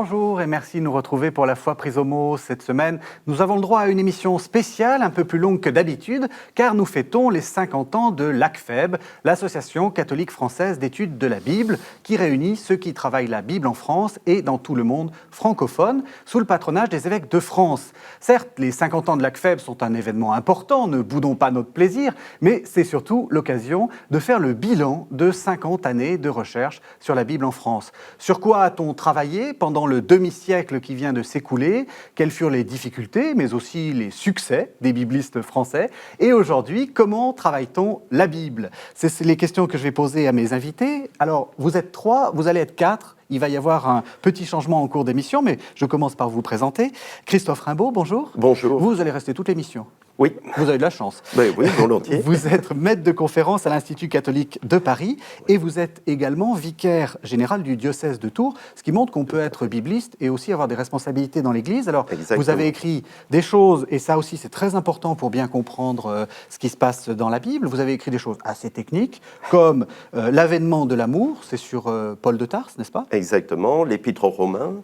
Bonjour et merci de nous retrouver pour la foi prise au mot cette semaine. Nous avons le droit à une émission spéciale, un peu plus longue que d'habitude, car nous fêtons les 50 ans de l'ACFEB, l'Association catholique française d'études de la Bible, qui réunit ceux qui travaillent la Bible en France et dans tout le monde francophone, sous le patronage des évêques de France. Certes, les 50 ans de l'ACFEB sont un événement important, ne boudons pas notre plaisir, mais c'est surtout l'occasion de faire le bilan de 50 années de recherche sur la Bible en France. Sur quoi a-t-on travaillé pendant le demi-siècle qui vient de s'écouler? Quelles furent les difficultés, mais aussi les succès des biblistes français? Et aujourd'hui, comment travaille-t-on la Bible? C'est les questions que je vais poser à mes invités. Alors, vous êtes 3, vous allez être 4. Il va y avoir un petit changement en cours d'émission, mais je commence par vous présenter. Christophe Rimbaud, bonjour. Bonjour. Vous allez rester toute l'émission. Oui. Vous avez de la chance. Ben oui, volontiers. Vous êtes maître de conférence à l'Institut catholique de Paris et vous êtes également vicaire général du diocèse de Tours, ce qui montre qu'on peut être bibliste et aussi avoir des responsabilités dans l'Église. Alors, Exactement. Vous avez écrit des choses, et ça aussi c'est très important pour bien comprendre ce qui se passe dans la Bible. Vous avez écrit des choses assez techniques, comme l'avènement de l'amour, c'est sur Paul de Tarse, n'est-ce pas? Exactement, l'Épître aux Romains.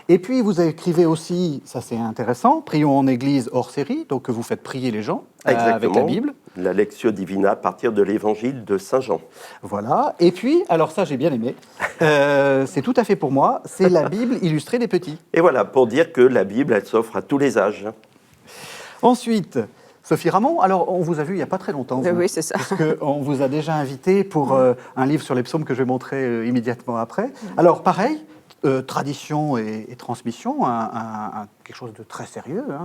Et puis vous écrivez aussi, ça c'est intéressant, Prions en Église hors série, donc vous faites prier les gens avec la Bible. La Lectio Divina à partir de l'Évangile de Saint Jean. Voilà, et puis, alors ça j'ai bien aimé, c'est tout à fait pour moi, c'est la Bible illustrée des petits. Et voilà, pour dire que la Bible, elle s'offre à tous les âges. Ensuite, Sophie Ramon, alors on vous a vu il n'y a pas très longtemps. Oui, c'est ça. Parce qu'on vous a déjà invité pour un livre sur les psaumes que je vais montrer immédiatement après. Alors pareil, tradition et transmission, quelque chose de très sérieux, hein,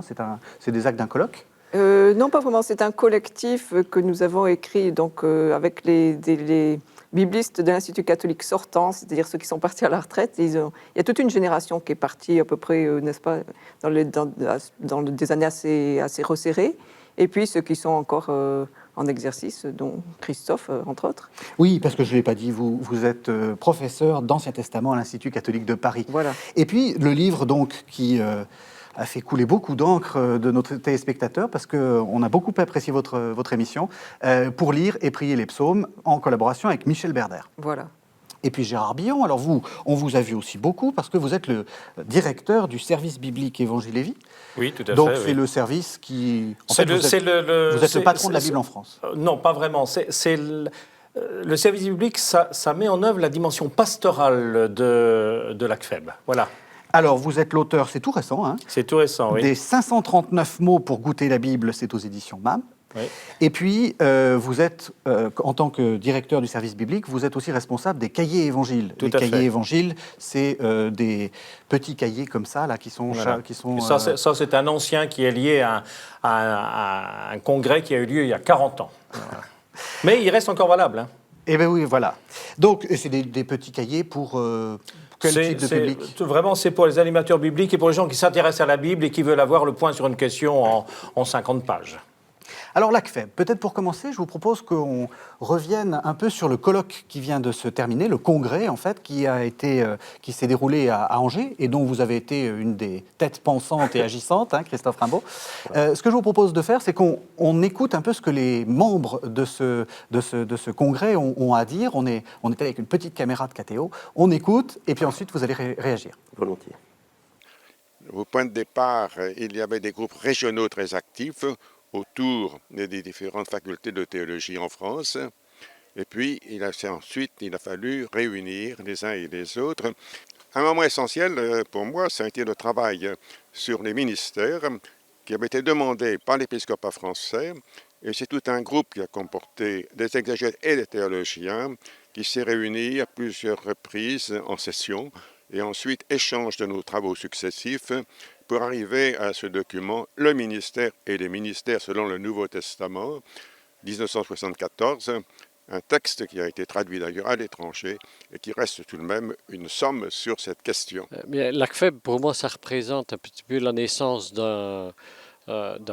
c'est des actes d'un colloque. Non, pas vraiment. C'est un collectif que nous avons écrit donc, avec les biblistes de l'Institut catholique sortant, c'est-à-dire ceux qui sont partis à la retraite. Il y a toute une génération qui est partie à peu près, n'est-ce pas, dans des années assez resserrées. Et puis ceux qui sont encore en exercice, dont Christophe, entre autres. Oui, parce que je ne l'ai pas dit, vous êtes professeur d'Ancien Testament à l'Institut catholique de Paris. Voilà. Et puis le livre donc qui a fait couler beaucoup d'encre de notre téléspectateurs parce qu'on a beaucoup apprécié votre émission, pour lire et prier les psaumes en collaboration avec Michel Berder. Voilà. Et puis Gérard Billon, alors vous, on vous a vu aussi beaucoup parce que vous êtes le directeur du service biblique Évangile et Vie. Oui, tout à fait. Donc c'est le service qui... vous êtes le patron de la Bible en France. Non, pas vraiment. Le service biblique, ça met en œuvre la dimension pastorale de l'ACFEB. Voilà. Alors, vous êtes l'auteur, c'est tout récent, hein, C'est tout récent, oui. des 539 mots pour goûter la Bible, c'est aux éditions MAM. Oui. Et puis, vous êtes, en tant que directeur du service biblique, vous êtes aussi responsable des cahiers évangiles. Tout les à cahiers fait. évangiles, c'est des petits cahiers comme ça, là, qui sont... Voilà. Qui sont Ça, c'est un ancien qui est lié à un congrès qui a eu lieu il y a 40 ans. Voilà. Mais il reste encore valable. Hein. Eh bien oui, voilà. Donc, c'est des petits cahiers pour... quel type de public? Vraiment, c'est pour les animateurs bibliques et pour les gens qui s'intéressent à la Bible et qui veulent avoir le point sur une question en 50 pages. Alors l'ACFEB, peut-être pour commencer, je vous propose qu'on revienne un peu sur le colloque qui vient de se terminer, le congrès en fait, qui s'est déroulé à Angers et dont vous avez été une des têtes pensantes et agissantes, hein, Christophe Rimbaud. Ce que je vous propose de faire, c'est qu'on écoute un peu ce que les membres de ce congrès ont à dire. On est allé avec une petite caméra de KTO, on écoute et puis ensuite vous allez réagir. Volontiers. Au point de départ, il y avait des groupes régionaux très actifs autour des différentes facultés de théologie en France. Et puis, ensuite, il a fallu réunir les uns et les autres. Un moment essentiel pour moi, ça a été le travail sur les ministères qui avait été demandé par l'épiscopat français. Et c'est tout un groupe qui a comporté des exégètes et des théologiens qui s'est réuni à plusieurs reprises en session et ensuite échange de nos travaux successifs pour arriver à ce document, le ministère et les ministères selon le Nouveau Testament, 1974, un texte qui a été traduit d'ailleurs à l'étranger et qui reste tout de même une somme sur cette question. L'ACFEB, pour moi, ça représente un petit peu la naissance d'un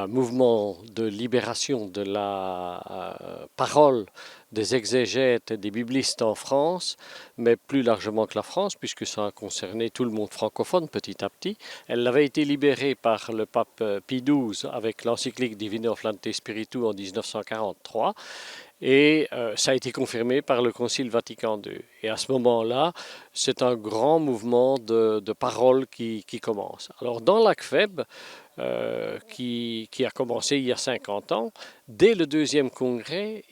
mouvement de libération de la parole des exégètes et des biblistes en France, mais plus largement que la France, puisque ça a concerné tout le monde francophone petit à petit. Elle avait été libérée par le pape Pie XII avec l'encyclique Divino Flammate Spiritu en 1943. Et ça a été confirmé par le Concile Vatican II. Et à ce moment-là, c'est un grand mouvement de parole qui commence. Alors dans l'ACFEB, qui a commencé il y a 50 ans, dès le deuxième congrès,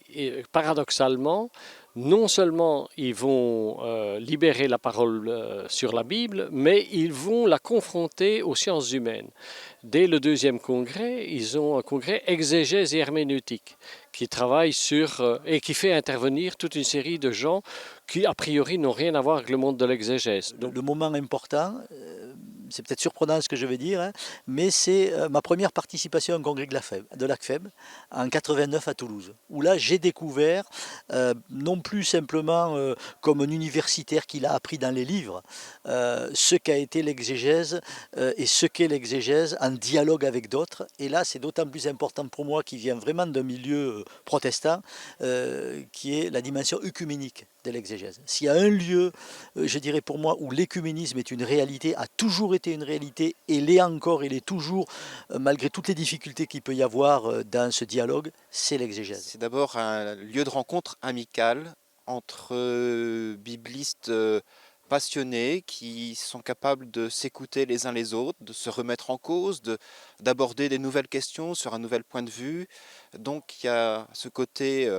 paradoxalement, non seulement ils vont libérer la parole sur la Bible, mais ils vont la confronter aux sciences humaines. Dès le deuxième congrès, ils ont un congrès exégèse et herméneutique qui travaille sur et qui fait intervenir toute une série de gens qui, a priori, n'ont rien à voir avec le monde de l'exégèse. Donc, le moment important, c'est peut-être surprenant ce que je vais dire, hein, mais c'est ma première participation à un congrès de l'ACFEB en 89 à Toulouse, où là j'ai découvert, non plus simplement comme un universitaire qui l'a appris dans les livres, ce qu'a été l'exégèse et ce qu'est l'exégèse en dialogue avec d'autres. Et là c'est d'autant plus important pour moi qui vient vraiment d'un milieu protestant, qui est la dimension œcuménique de l'exégèse. S'il y a un lieu, je dirais pour moi, où l'écuménisme est une réalité, a toujours été une réalité, et l'est encore, et l'est toujours, malgré toutes les difficultés qu'il peut y avoir dans ce dialogue, c'est l'exégèse. C'est d'abord un lieu de rencontre amical entre biblistes passionnés qui sont capables de s'écouter les uns les autres, de se remettre en cause, d'aborder des nouvelles questions sur un nouvel point de vue. Donc il y a ce côté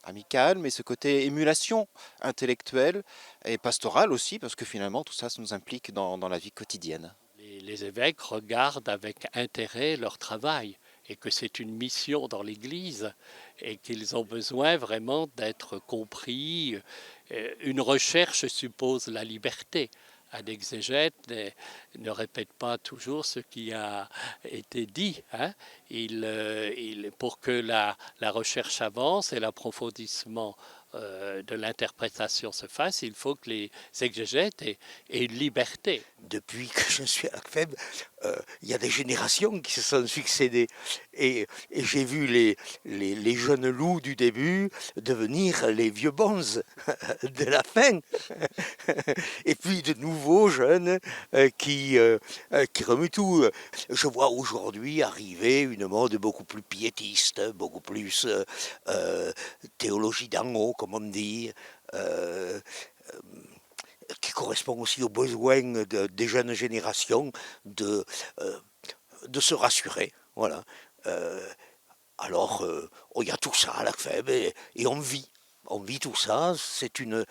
amical, mais ce côté émulation intellectuelle et pastorale aussi, parce que finalement tout ça nous implique dans la vie quotidienne. Les évêques regardent avec intérêt leur travail et que c'est une mission dans l'Église et qu'ils ont besoin vraiment d'être compris. Une recherche suppose la liberté. Un exégète ne répète pas toujours ce qui a été dit. Hein. Pour que la recherche avance et l'approfondissement de l'interprétation se fasse, il faut que les exégètes aient une liberté. Depuis que je suis à l'ACFEB, il y a des générations qui se sont succédées. Et j'ai vu les jeunes loups du début devenir les vieux bonzes de la fin. Et puis de nouveaux jeunes qui remuent tout. Je vois aujourd'hui arriver une mode beaucoup plus piétiste, beaucoup plus théologie d'en haut, comme on dit, qui correspond aussi aux besoins des jeunes générations de se rassurer. Voilà. Alors, il y a tout ça à l'ACFEB et on vit. On vit tout ça. C'est une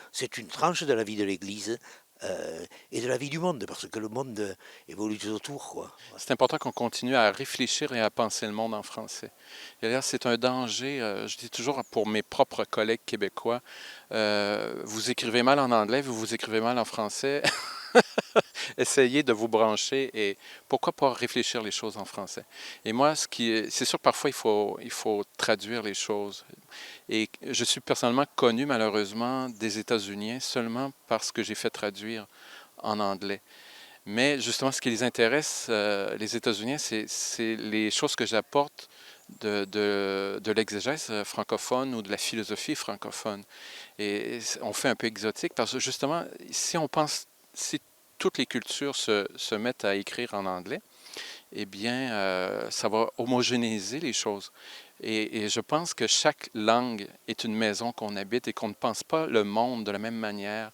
tranche de la vie de l'Église. Et de la vie du monde, parce que le monde évolue tout autour, quoi. C'est important qu'on continue à réfléchir et à penser le monde en français. Et là, c'est un danger, je dis toujours pour mes propres collègues québécois, vous écrivez mal en anglais, vous écrivez mal en français. Essayez de vous brancher et pourquoi pas réfléchir les choses en français. Et moi, c'est sûr que parfois il faut traduire les choses. Et je suis personnellement connu malheureusement des États-Unis seulement parce que j'ai fait traduire en anglais. Mais justement, ce qui les intéresse, les États-Unis, c'est les choses que j'apporte de l'exégèse francophone ou de la philosophie francophone. Et on fait un peu exotique parce que justement, si toutes les cultures se mettent à écrire en anglais, eh bien, ça va homogénéiser les choses. Et je pense que chaque langue est une maison qu'on habite et qu'on ne pense pas le monde de la même manière.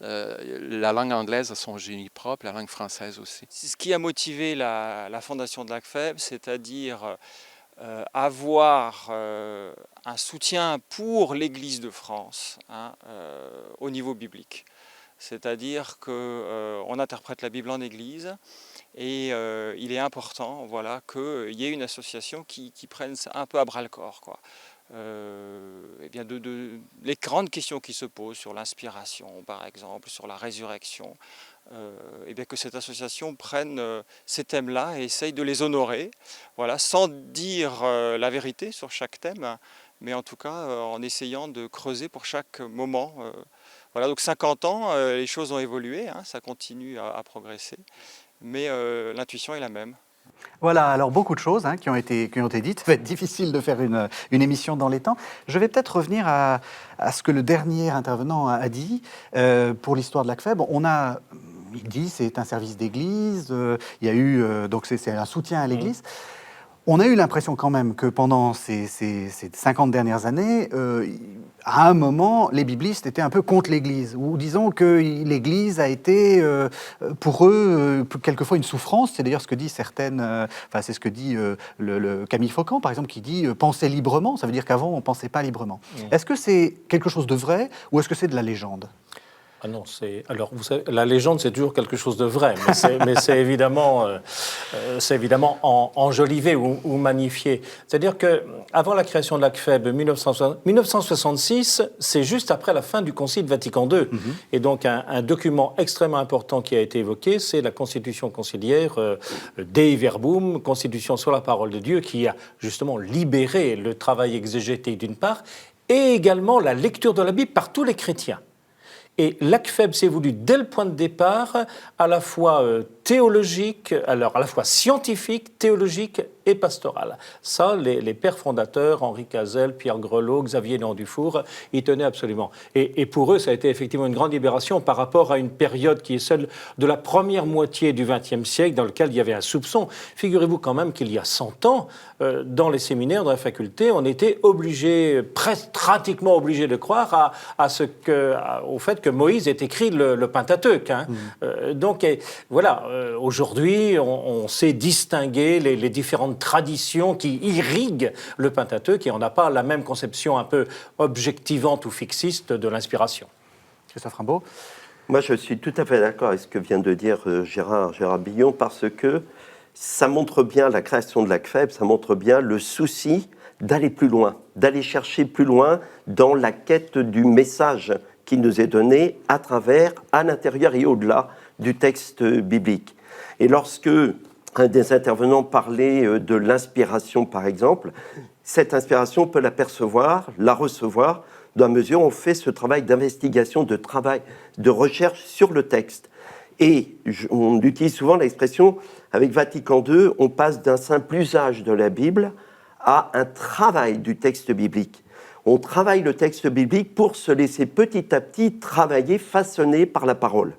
La langue anglaise a son génie propre, la langue française aussi. C'est ce qui a motivé la fondation de l'ACFEB, c'est-à-dire avoir un soutien pour l'Église de France au niveau biblique. C'est-à-dire qu'on interprète la Bible en Église et il est important qu'il y ait une association qui prenne ça un peu à bras-le-corps, quoi. Eh bien les grandes questions qui se posent sur l'inspiration, par exemple, sur la résurrection, eh bien que cette association prenne ces thèmes-là et essaye de les honorer, voilà, sans dire la vérité sur chaque thème, mais en tout cas en essayant de creuser pour chaque moment. Voilà, donc 50 ans, les choses ont évolué, hein, ça continue à progresser, mais l'intuition est la même. Voilà, alors beaucoup de choses qui ont été dites. Ça va être difficile de faire une émission dans les temps. Je vais peut-être revenir à ce que le dernier intervenant a dit pour l'histoire de l'ACFEB. Il dit c'est un service d'église, il y a eu, donc c'est un soutien à l'église. On a eu l'impression quand même que pendant ces 50 dernières années, à un moment, les biblistes étaient un peu contre l'Église, ou disons que l'Église a été, pour eux, quelquefois une souffrance. C'est d'ailleurs ce que dit c'est ce que dit le Camille Faucon, par exemple, qui dit « penser librement », ça veut dire qu'avant, on ne pensait pas librement. Est-ce que c'est quelque chose de vrai, ou est-ce que c'est de la légende ? Ah non, alors vous savez, la légende c'est toujours quelque chose de vrai, mais c'est évidemment enjolivé ou magnifié. C'est-à-dire que avant la création de l'ACFEB, 1966, c'est juste après la fin du Concile Vatican II, et donc un document extrêmement important qui a été évoqué, c'est la Constitution conciliaire Dei Verbum, Constitution sur la parole de Dieu, qui a justement libéré le travail exégétique d'une part, et également la lecture de la Bible par tous les chrétiens. Et l'ACFEB s'est voulu, dès le point de départ, à la fois théologique, alors à la fois scientifique, théologique et pastoral. Ça, les pères fondateurs, Henri Cazelle, Pierre Grelot, Xavier Dufour, y tenaient absolument. Et pour eux, ça a été effectivement une grande libération par rapport à une période qui est celle de la première moitié du XXe siècle, dans laquelle il y avait un soupçon. Figurez-vous quand même qu'il y a 100 ans, dans les séminaires, dans la faculté, on était obligé, pratiquement obligé de croire au fait que Moïse ait écrit le Pentateuque. Donc voilà, aujourd'hui, on sait distinguer les différentes traditions qui irriguent le Pentateuque et on n'a pas la même conception un peu objectivante ou fixiste de l'inspiration. Christophe Rimbaud ? Moi, je suis tout à fait d'accord avec ce que vient de dire Gérard Billon, parce que ça montre bien la création de l'ACFEB, ça montre bien le souci d'aller plus loin, d'aller chercher plus loin dans la quête du message qui nous est donné à l'intérieur et au-delà du texte biblique. Et lorsque un des intervenants parlait de l'inspiration, par exemple, cette inspiration, on peut la percevoir, la recevoir, dans la mesure où on fait ce travail d'investigation, de recherche sur le texte. Et on utilise souvent l'expression, avec Vatican II, on passe d'un simple usage de la Bible à un travail du texte biblique. On travaille le texte biblique pour se laisser petit à petit travailler, façonner par la parole.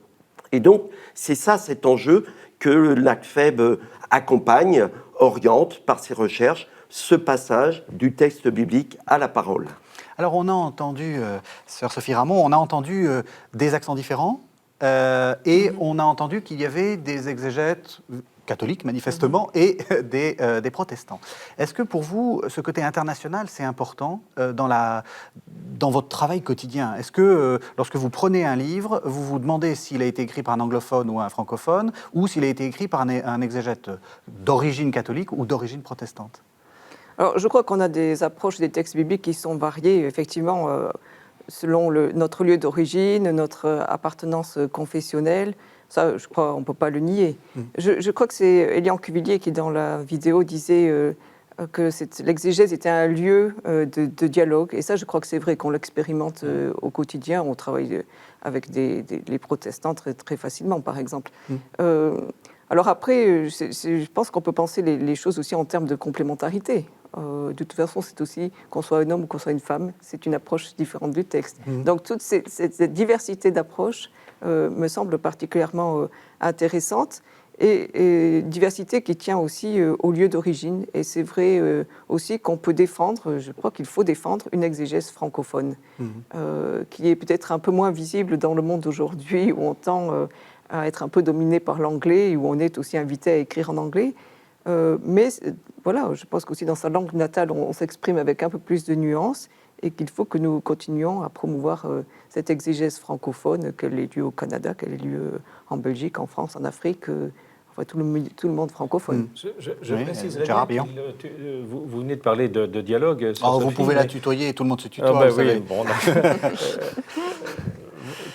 Et donc, c'est ça cet enjeu que l'ACFEB accompagne, oriente par ses recherches, ce passage du texte biblique à la parole. Alors on a entendu, sœur Sophie Ramon, on a entendu des accents différents et on a entendu qu'il y avait des exégètes catholiques manifestement et des protestants. Est-ce que pour vous, ce côté international, c'est important dans votre travail quotidien ? Est-ce que lorsque vous prenez un livre, vous vous demandez s'il a été écrit par un anglophone ou un francophone, ou s'il a été écrit par un exégète d'origine catholique ou d'origine protestante ? Alors, je crois qu'on a des approches des textes bibliques qui sont variées, effectivement, selon notre lieu d'origine, notre appartenance confessionnelle. Ça, je crois, on ne peut pas le nier. Je crois que c'est Elian Cuvillier qui, dans la vidéo, disait que l'exégèse était un lieu de dialogue. Et ça, je crois que c'est vrai qu'on l'expérimente au quotidien. On travaille avec les protestants très, très facilement, par exemple. Alors après, je pense qu'on peut penser les choses aussi en termes de complémentarité. De toute façon, c'est aussi, qu'on soit un homme ou qu'on soit une femme, c'est une approche différente du texte. Donc toute cette diversité d'approches me semble particulièrement intéressante et diversité qui tient aussi au lieu d'origine. Et c'est vrai aussi qu'on peut défendre, je crois qu'il faut défendre une exégèse francophone qui est peut-être un peu moins visible dans le monde d'aujourd'hui où on tend à être un peu dominé par l'anglais, où on est aussi invité à écrire en anglais. Mais voilà, je pense qu'aussi dans sa langue natale, on s'exprime avec un peu plus de nuances et qu'il faut que nous continuions à promouvoir cette exégèse francophone, qu'elle ait lieu au Canada, qu'elle ait lieu en Belgique, en France, en Afrique, enfin tout le monde francophone. Je préciserai bien vous venez de parler de dialogue. Vous pouvez la tutoyer, tout le monde se tutoie. Oui, bon,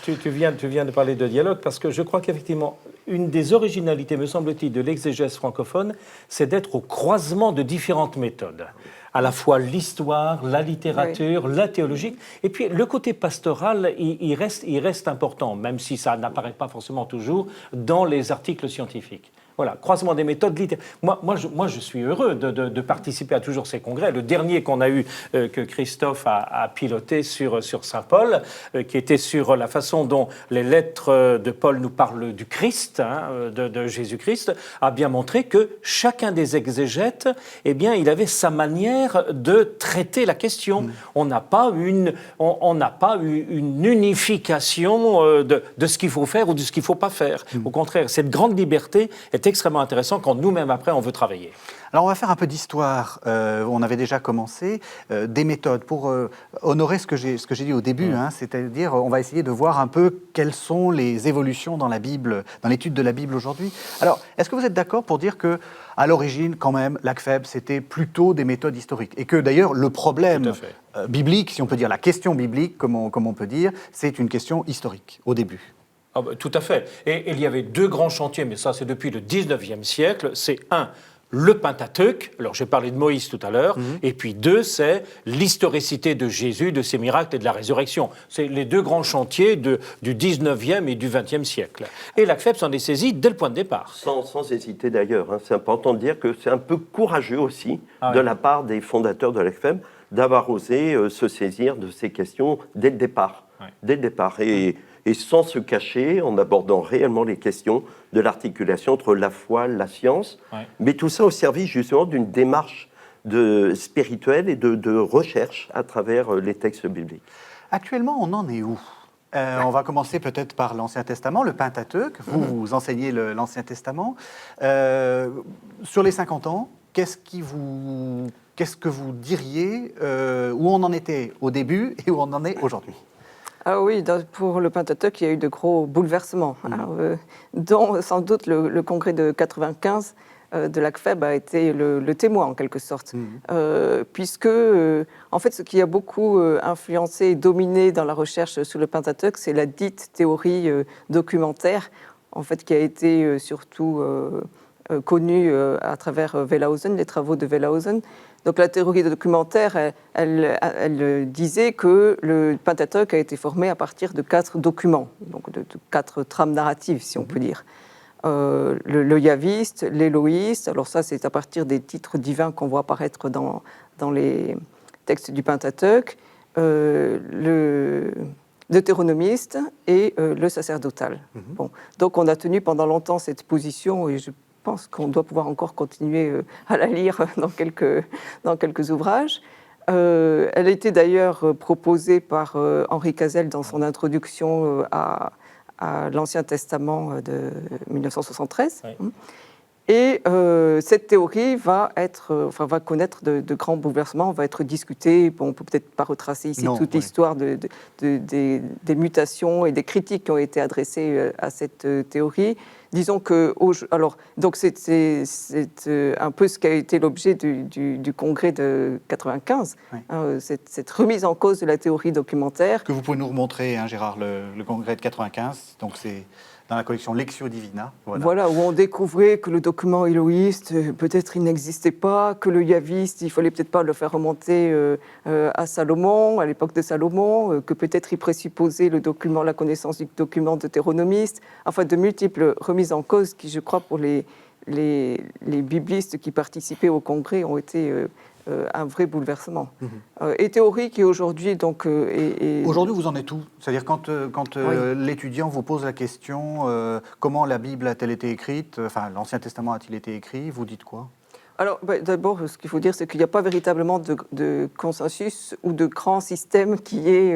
tu viens de parler de dialogue parce que je crois qu'effectivement, une des originalités, me semble-t-il, de l'exégèse francophone, c'est d'être au croisement de différentes méthodes. À la fois l'histoire, la littérature, la théologie. Et puis le côté pastoral, il reste important, même si ça n'apparaît pas forcément toujours dans les articles scientifiques. Voilà, croisement des méthodes littéraires. Moi, je suis heureux de participer à toujours ces congrès. Le dernier qu'on a eu, que Christophe a piloté sur Saint-Paul, qui était sur la façon dont les lettres de Paul nous parlent du Christ, de Jésus-Christ, a bien montré que chacun des exégètes, eh bien, il avait sa manière de traiter la question. On n'a pas une unification de ce qu'il faut faire ou de ce qu'il ne faut pas faire. Au contraire, cette grande liberté est extrêmement intéressante quand nous-mêmes, après, on veut travailler. Alors, on va faire un peu d'histoire. On avait déjà commencé des méthodes pour honorer ce que j'ai dit au début, c'est-à-dire on va essayer de voir un peu quelles sont les évolutions dans la Bible, dans l'étude de la Bible aujourd'hui. Alors, est-ce que vous êtes d'accord pour dire que, à l'origine, quand même, l'ACFEB, c'était plutôt des méthodes historiques, et que d'ailleurs le problème biblique, si on peut dire la question biblique, comme on peut dire, c'est une question historique au début? Ah bah, tout à fait. Et il y avait deux grands chantiers, mais ça c'est depuis le 19e siècle. C'est le Pentateuque, alors j'ai parlé de Moïse tout à l'heure, et puis deux, c'est l'historicité de Jésus, de ses miracles et de la résurrection. C'est les deux grands chantiers du 19e et du 20e siècle. Et l'ACFEB s'en est saisi dès le point de départ. Sans hésiter d'ailleurs, c'est important de dire que c'est un peu courageux aussi de la part des fondateurs de l'ACFEB d'avoir osé se saisir de ces questions dès le départ. Dès le départ. Et sans se cacher, en abordant réellement les questions de l'articulation entre la foi, la science, mais tout ça au service justement d'une démarche spirituelle et de recherche à travers les textes bibliques. Actuellement, on en est où ? On va commencer peut-être par l'Ancien Testament, le Pentateuque. Vous enseignez l'Ancien Testament. Sur les 50 ans, qu'est-ce que vous diriez où on en était au début et où on en est aujourd'hui ? Ah oui, pour le Pentateuque, il y a eu de gros bouleversements, dont sans doute le congrès de 95 de l'ACFEB a été le témoin en quelque sorte, puisque en fait ce qui a beaucoup influencé et dominé dans la recherche sur le Pentateuque, c'est la dite théorie documentaire, en fait qui a été surtout connue à travers Wellhausen, les travaux de Wellhausen. Donc la théorie documentaire, elle disait que le Pentateuque a été formé à partir de 4 documents, donc de 4 trames narratives, si on peut dire. Le yaviste, l'éloïste, alors ça c'est à partir des titres divins qu'on voit apparaître dans les textes du Pentateuque, le deutéronomiste et le sacerdotal. Bon. Donc on a tenu pendant longtemps cette position et je pense qu'on doit pouvoir encore continuer à la lire dans quelques ouvrages. Elle a été d'ailleurs proposée par Henri Cazelle dans son introduction à l'Ancien Testament de 1973. Oui. Et cette théorie va connaître de grands bouleversements, va être discutée. Bon, on ne peut peut-être pas retracer ici toute l'histoire des mutations et des critiques qui ont été adressées à cette théorie. Disons que, donc c'est un peu ce qui a été l'objet du congrès de 95, cette remise en cause de la théorie documentaire. Que vous pouvez nous remontrer, Gérard, le congrès de 95, donc c'est dans la collection Lectio Divina. Voilà, où on découvrait que le document éloïste, peut-être il n'existait pas, que le yaviste, il ne fallait peut-être pas le faire remonter à Salomon, à l'époque de Salomon, que peut-être il présupposait la connaissance du document deutéronomiste, enfin de multiples remises en cause qui, je crois, pour les biblistes qui participaient au congrès ont été un vrai bouleversement. Et théorie qui aujourd'hui donc Aujourd'hui, vous en êtes où ? C'est-à-dire quand l'étudiant vous pose la question comment la Bible a-t-elle été écrite, enfin l'Ancien Testament a-t-il été écrit, vous dites quoi ? Alors, d'abord, ce qu'il faut dire, c'est qu'il n'y a pas véritablement de consensus ou de grand système qui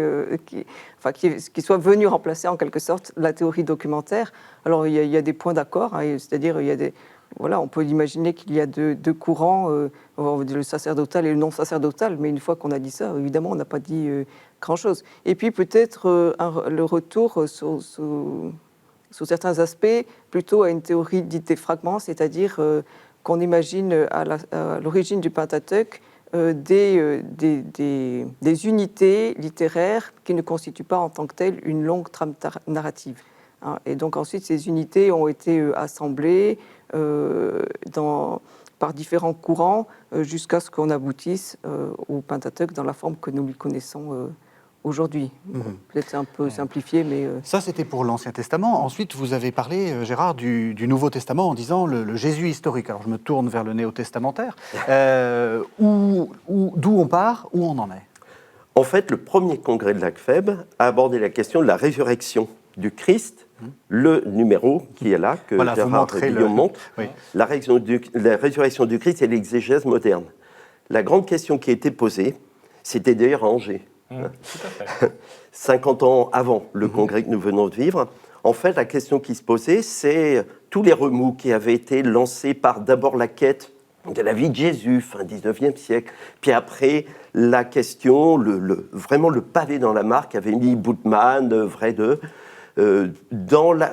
soit venu remplacer en quelque sorte la théorie documentaire. Alors, il y a des points d'accord, c'est-à-dire il y a des... Voilà, on peut imaginer qu'il y a deux courants, le sacerdotal et le non sacerdotal, mais une fois qu'on a dit ça, évidemment, on n'a pas dit grand-chose. Et puis peut-être le retour sous certains aspects plutôt à une théorie dite des fragments, c'est-à-dire qu'on imagine à l'origine du Pentateuque des unités littéraires qui ne constituent pas en tant que telles une longue trame narrative. Et donc ensuite, ces unités ont été assemblées par différents courants jusqu'à ce qu'on aboutisse au Pentateuque dans la forme que nous lui connaissons aujourd'hui. Peut-être c'est un peu simplifié, mais... Ça, c'était pour l'Ancien Testament. Ensuite, vous avez parlé, Gérard, du Nouveau Testament en disant le Jésus historique. Alors, je me tourne vers le néo-testamentaire. D'où on part, où on en est? En fait, le premier congrès de l'ACFEB a abordé la question de la résurrection du Christ, le numéro qui est là, que Gérard Billon montre, oui. la résurrection du Christ et l'exégèse moderne. La grande question qui a été posée, c'était d'ailleurs à Angers, Tout à fait. 50 ans avant le congrès que nous venons de vivre. En fait, la question qui se posait, c'est tous les remous qui avaient été lancés par d'abord la quête de la vie de Jésus, fin 19e siècle, puis après la question, vraiment le pavé dans la mare qu'avait mis Boutman, Vrede,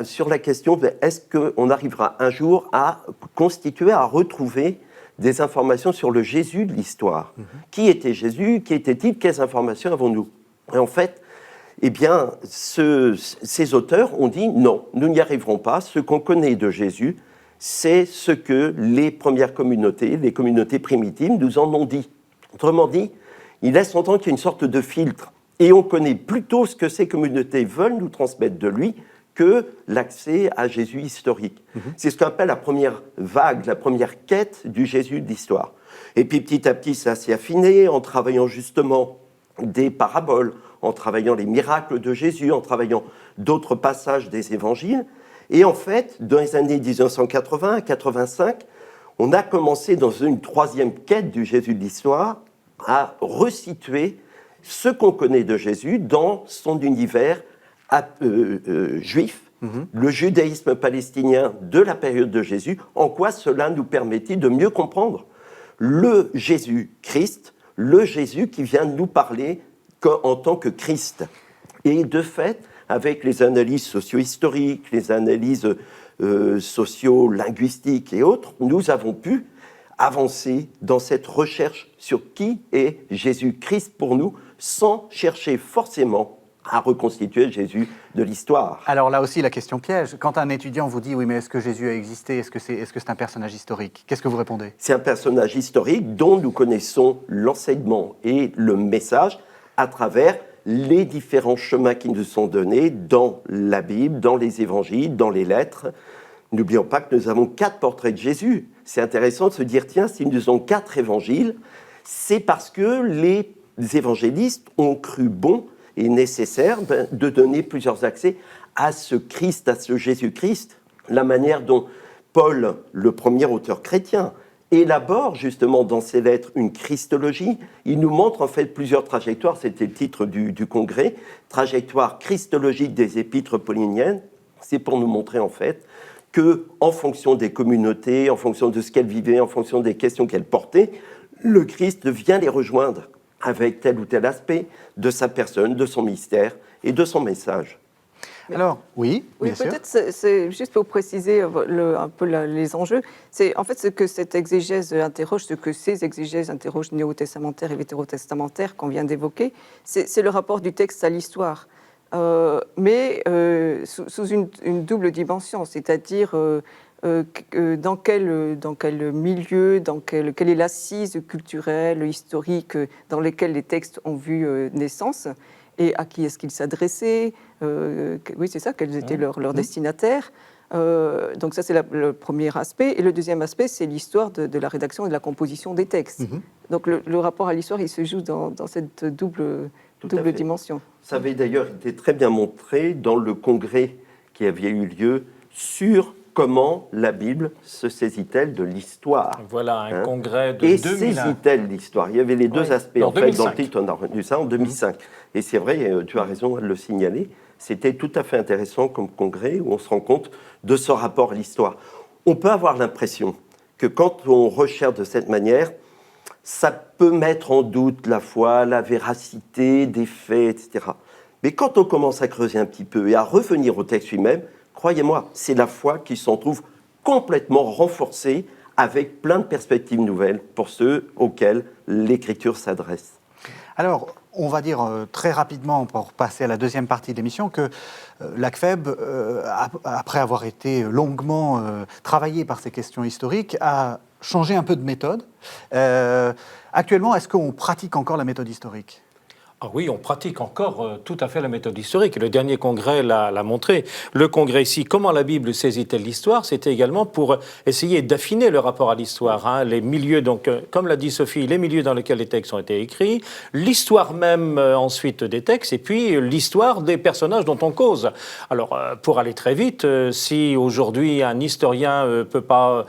sur la question de est-ce qu'on arrivera un jour à constituer, à retrouver des informations sur le Jésus de l'histoire. Qui était Jésus? Qui était-il? Quelles informations avons-nous? Et en fait, eh bien, ces auteurs ont dit non, nous n'y arriverons pas. Ce qu'on connaît de Jésus, c'est ce que les premières communautés, les communautés primitives, nous en ont dit. Autrement dit, il laisse entendre qu'il y a une sorte de filtre. Et on connaît plutôt ce que ces communautés veulent nous transmettre de lui que l'accès à Jésus historique. C'est ce qu'on appelle la première vague, la première quête du Jésus de l'histoire. Et puis petit à petit, ça s'est affiné en travaillant justement des paraboles, en travaillant les miracles de Jésus, en travaillant d'autres passages des évangiles. Et en fait, dans les années 1980 à 85, on a commencé dans une troisième quête du Jésus de l'histoire à resituer ce qu'on connaît de Jésus dans son univers juif, le judaïsme palestinien de la période de Jésus, en quoi cela nous permettait de mieux comprendre le Jésus-Christ, le Jésus qui vient de nous parler en tant que Christ. Et de fait, avec les analyses socio-historiques, les analyses socio-linguistiques et autres, nous avons pu avancer dans cette recherche sur qui est Jésus-Christ pour nous, sans chercher forcément à reconstituer Jésus de l'histoire. Alors là aussi, la question piège. Quand un étudiant vous dit « Oui, mais est-ce que Jésus a existé? Est-ce que c'est un personnage historique ?» Qu'est-ce que vous répondez? C'est un personnage historique dont nous connaissons l'enseignement et le message à travers les différents chemins qui nous sont donnés dans la Bible, dans les évangiles, dans les lettres. N'oublions pas que nous avons 4 portraits de Jésus. C'est intéressant de se dire, tiens, si nous avons 4 évangiles, c'est parce que les évangélistes ont cru bon et nécessaire de donner plusieurs accès à ce Christ, à ce Jésus-Christ. La manière dont Paul, le premier auteur chrétien, élabore justement dans ses lettres une christologie. Il nous montre en fait plusieurs trajectoires, c'était le titre du congrès, trajectoire christologique des épîtres pauliniennes. C'est pour nous montrer en fait que, en fonction des communautés, en fonction de ce qu'elles vivaient, en fonction des questions qu'elles portaient, le Christ vient les rejoindre avec tel ou tel aspect de sa personne, de son mystère et de son message. Alors, oui, bien sûr. Peut-être, c'est juste pour préciser un peu les enjeux. C'est en fait ce que cette exégèse interroge, ce que ces exégèses interrogent néo-testamentaires et vétérotestamentaires qu'on vient d'évoquer, c'est le rapport du texte à l'histoire. Mais sous une double dimension, c'est-à-dire dans quel milieu, quelle est l'assise culturelle, historique dans lesquelles les textes ont vu naissance, et à qui est-ce qu'ils s'adressaient, oui c'est ça, quels étaient leurs destinataires. Donc ça c'est le premier aspect, et le deuxième aspect c'est l'histoire de la rédaction et de la composition des textes. Donc le rapport à l'histoire il se joue dans cette double dimension. Ça avait d'ailleurs été très bien montré dans le congrès qui avait eu lieu sur comment la Bible se saisit-elle de l'histoire. Voilà, un congrès de et 2001. Saisit-elle l'histoire. Il y avait les deux aspects, en fait, dans le titre, on a retenu ça en 2005. Et c'est vrai, tu as raison de le signaler, c'était tout à fait intéressant comme congrès où on se rend compte de ce rapport à l'histoire. On peut avoir l'impression que quand on recherche de cette manière, ça peut mettre en doute la foi, la véracité des faits, etc. Mais quand on commence à creuser un petit peu et à revenir au texte lui-même, croyez-moi, c'est la foi qui s'en trouve complètement renforcée avec plein de perspectives nouvelles pour ceux auxquels l'Écriture s'adresse. Alors, on va dire très rapidement, pour passer à la deuxième partie de l'émission, que l'ACFEB, après avoir été longuement travaillé par ces questions historiques, a changé un peu de méthode. Actuellement, est-ce qu'on pratique encore la méthode historique ? Ah oui, on pratique encore tout à fait la méthode historique. Le dernier congrès l'a montré. Le congrès ici, comment la Bible saisit-elle l'histoire, c'était également pour essayer d'affiner le rapport à l'histoire. Hein. Les milieux, donc, comme l'a dit Sophie, les milieux dans lesquels les textes ont été écrits, l'histoire même ensuite des textes, et puis l'histoire des personnages dont on cause. Alors, pour aller très vite, si aujourd'hui un historien ne peut pas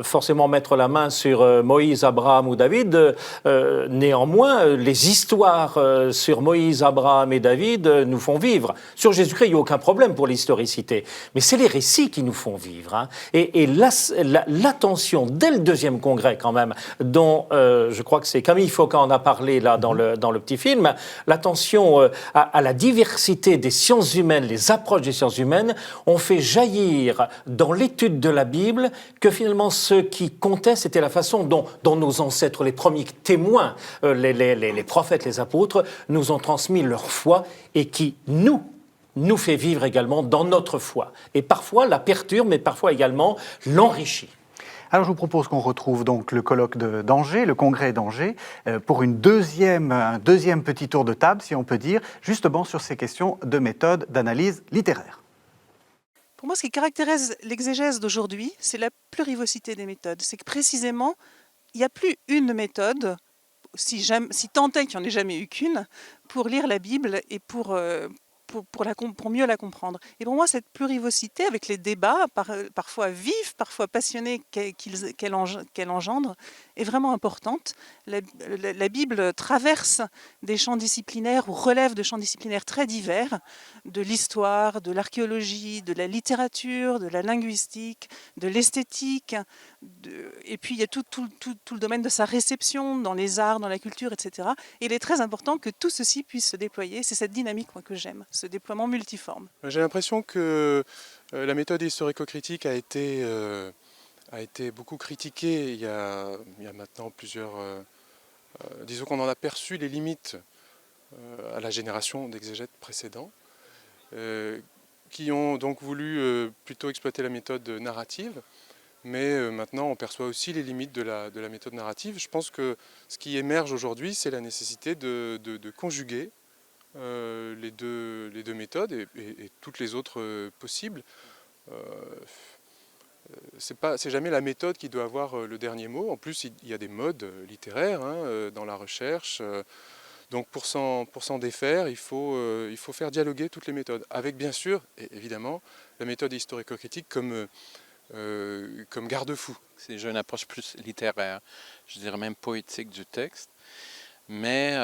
forcément mettre la main sur Moïse, Abraham ou David, néanmoins, les histoires sur Moïse, Abraham et David nous font vivre. Sur Jésus-Christ, il n'y a aucun problème pour l'historicité. Mais c'est les récits qui nous font vivre. Hein. Et l'attention, dès le deuxième congrès quand même, dont je crois que c'est Camille Faucon en a parlé là dans le petit film, l'attention à la diversité des sciences humaines, les approches des sciences humaines, ont fait jaillir dans l'étude de la Bible que finalement ce qui comptait, c'était la façon dont nos ancêtres, les premiers témoins, les prophètes, les apôtres, nous ont transmis leur foi et qui nous fait vivre également dans notre foi. Et parfois la perturbe, mais parfois également l'enrichit. Alors je vous propose qu'on retrouve donc le colloque d'Angers, le congrès d'Angers, pour un deuxième petit tour de table, si on peut dire, justement sur ces questions de méthode d'analyse littéraire. Pour moi, ce qui caractérise l'exégèse d'aujourd'hui, c'est la plurivocité des méthodes. C'est que précisément, il n'y a plus une méthode, si tant est qu'il n'y en ait jamais eu qu'une, pour lire la Bible et pour mieux la comprendre. Et pour moi, cette plurivocité, avec les débats, parfois vifs, parfois passionnés qu'elle engendre, est vraiment importante. La Bible traverse des champs disciplinaires ou relève de champs disciplinaires très divers, de l'histoire, de l'archéologie, de la littérature, de la linguistique, de l'esthétique, et puis il y a tout le domaine de sa réception dans les arts, dans la culture, etc. Et il est très important que tout ceci puisse se déployer. C'est cette dynamique, moi, que j'aime, ce déploiement multiforme. J'ai l'impression que la méthode historico-critique a été beaucoup critiquée il y a maintenant plusieurs... disons qu'on en a perçu les limites à la génération d'exégètes précédents, qui ont donc voulu plutôt exploiter la méthode narrative. Mais maintenant, on perçoit aussi les limites de la méthode narrative. Je pense que ce qui émerge aujourd'hui, c'est la nécessité de conjuguer les deux méthodes et toutes les autres possibles. C'est jamais la méthode qui doit avoir le dernier mot. En plus, il y a des modes littéraires dans la recherche. Donc pour s'en défaire, il faut faire dialoguer toutes les méthodes. Avec bien sûr, et évidemment, la méthode historico-critique comme garde-fou. C'est déjà une approche plus littéraire, je dirais même poétique du texte. Mais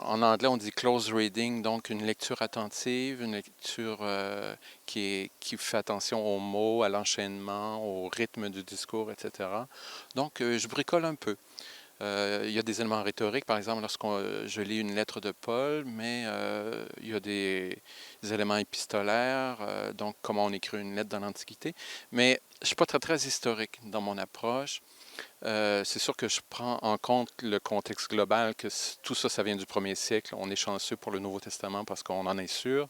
en anglais, on dit close reading, donc une lecture attentive, une lecture qui fait attention aux mots, à l'enchaînement, au rythme du discours, etc. Donc, je bricole un peu. Il y a des éléments rhétoriques, par exemple, je lis une lettre de Paul, mais il y a des éléments épistolaires, donc comment on écrit une lettre dans l'Antiquité. Mais je ne suis pas très historique dans mon approche. C'est sûr que je prends en compte le contexte global, que tout ça, ça vient du 1er siècle. On est chanceux pour le Nouveau Testament parce qu'on en est sûr.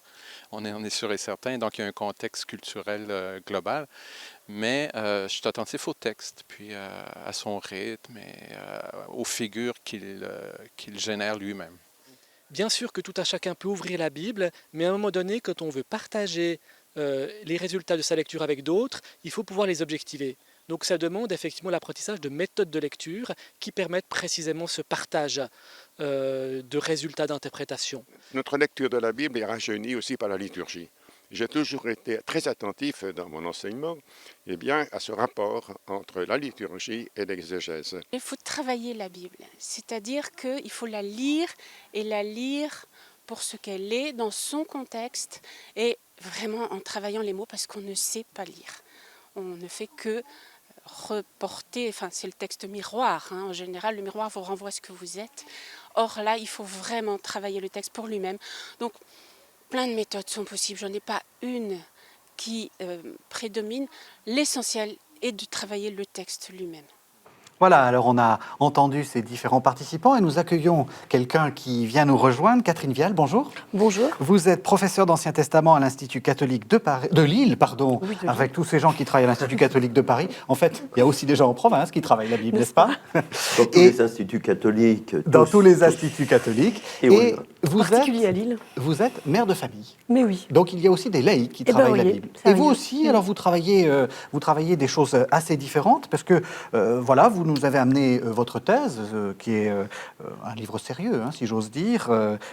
On est sûr et certain. Donc, il y a un contexte culturel global. Mais je suis attentif au texte, puis à son rythme et aux figures qu'il génère lui-même. Bien sûr que tout un chacun peut ouvrir la Bible, mais à un moment donné, quand on veut partager les résultats de sa lecture avec d'autres, il faut pouvoir les objectiver. Donc ça demande effectivement l'apprentissage de méthodes de lecture qui permettent précisément ce partage de résultats d'interprétation. Notre lecture de la Bible est rajeunie aussi par la liturgie. J'ai toujours été très attentif dans mon enseignement à ce rapport entre la liturgie et l'exégèse. Il faut travailler la Bible, c'est-à-dire qu'il faut la lire et la lire pour ce qu'elle est, dans son contexte, et vraiment en travaillant les mots parce qu'on ne sait pas lire. On ne fait que reporter, c'est le texte miroir, en général le miroir vous renvoie à ce que vous êtes. Or là, il faut vraiment travailler le texte pour lui-même. Donc, plein de méthodes sont possibles, j'en ai pas une qui prédomine. L'essentiel est de travailler le texte lui-même. Voilà, alors on a entendu ces différents participants et nous accueillons quelqu'un qui vient nous rejoindre. Catherine Vial, bonjour. Bonjour. Vous êtes professeure d'Ancien Testament à l'Institut catholique de Lille, pardon, Oui, de Lille. avec tous ces gens qui travaillent à l'Institut catholique de Paris. En fait, il y a aussi des gens en province qui travaillent la Bible, n'est-ce pas? Dans tous les instituts catholiques. Dans tous les instituts catholiques. Et vous particulier à Lille. Vous êtes mère de famille. Mais oui. Donc il y a aussi des laïcs qui Eh ben travaillent la oui, Bible. ça Et vous arrive. aussi, alors vous travaillez des choses assez différentes parce que voilà, vous nous avez amené votre thèse, qui est un livre sérieux, hein, si j'ose dire,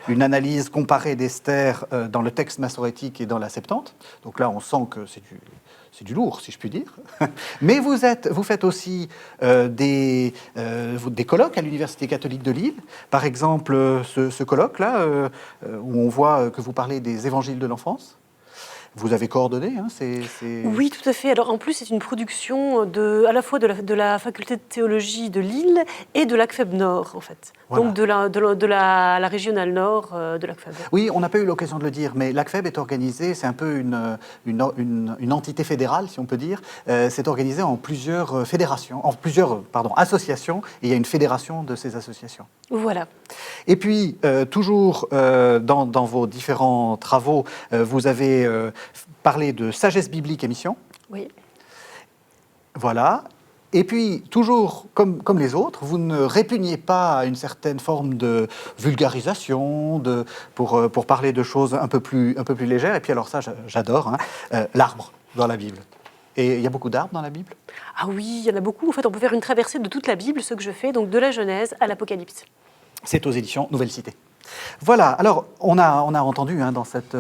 une analyse comparée d'Esther dans le texte massorétique et dans la Septante. Donc là, on sent que c'est du lourd, si je puis dire. Mais vous faites aussi des colloques à l'Université catholique de Lille. Par exemple, ce colloque-là, où on voit que vous parlez des évangiles de l'enfance. Vous avez coordonné, hein, Oui, tout à fait. Alors en plus, c'est une production à la fois de la faculté de théologie de Lille et de l'ACFEB Nord, en fait. Voilà. Donc de la régionale Nord de l'ACFEB. Oui, on n'a pas eu l'occasion de le dire, mais l'ACFEB est organisé, c'est un peu une entité fédérale, si on peut dire. C'est organisé en plusieurs associations, et il y a une fédération de ces associations. Voilà. Et puis, toujours dans vos différents travaux, vous avez parlé de sagesse biblique et mission. Oui. Voilà. Et puis, toujours comme les autres, vous ne répugnez pas à une certaine forme de vulgarisation, pour parler de choses un peu plus légères. Et puis alors ça, j'adore, hein, l'arbre dans la Bible. Et il y a beaucoup d'arbres dans la Bible? Ah oui, il y en a beaucoup. En fait, on peut faire une traversée de toute la Bible, ce que je fais, donc de la Genèse à l'Apocalypse. C'est aux éditions Nouvelle Cité. Voilà, alors on a entendu hein, dans cette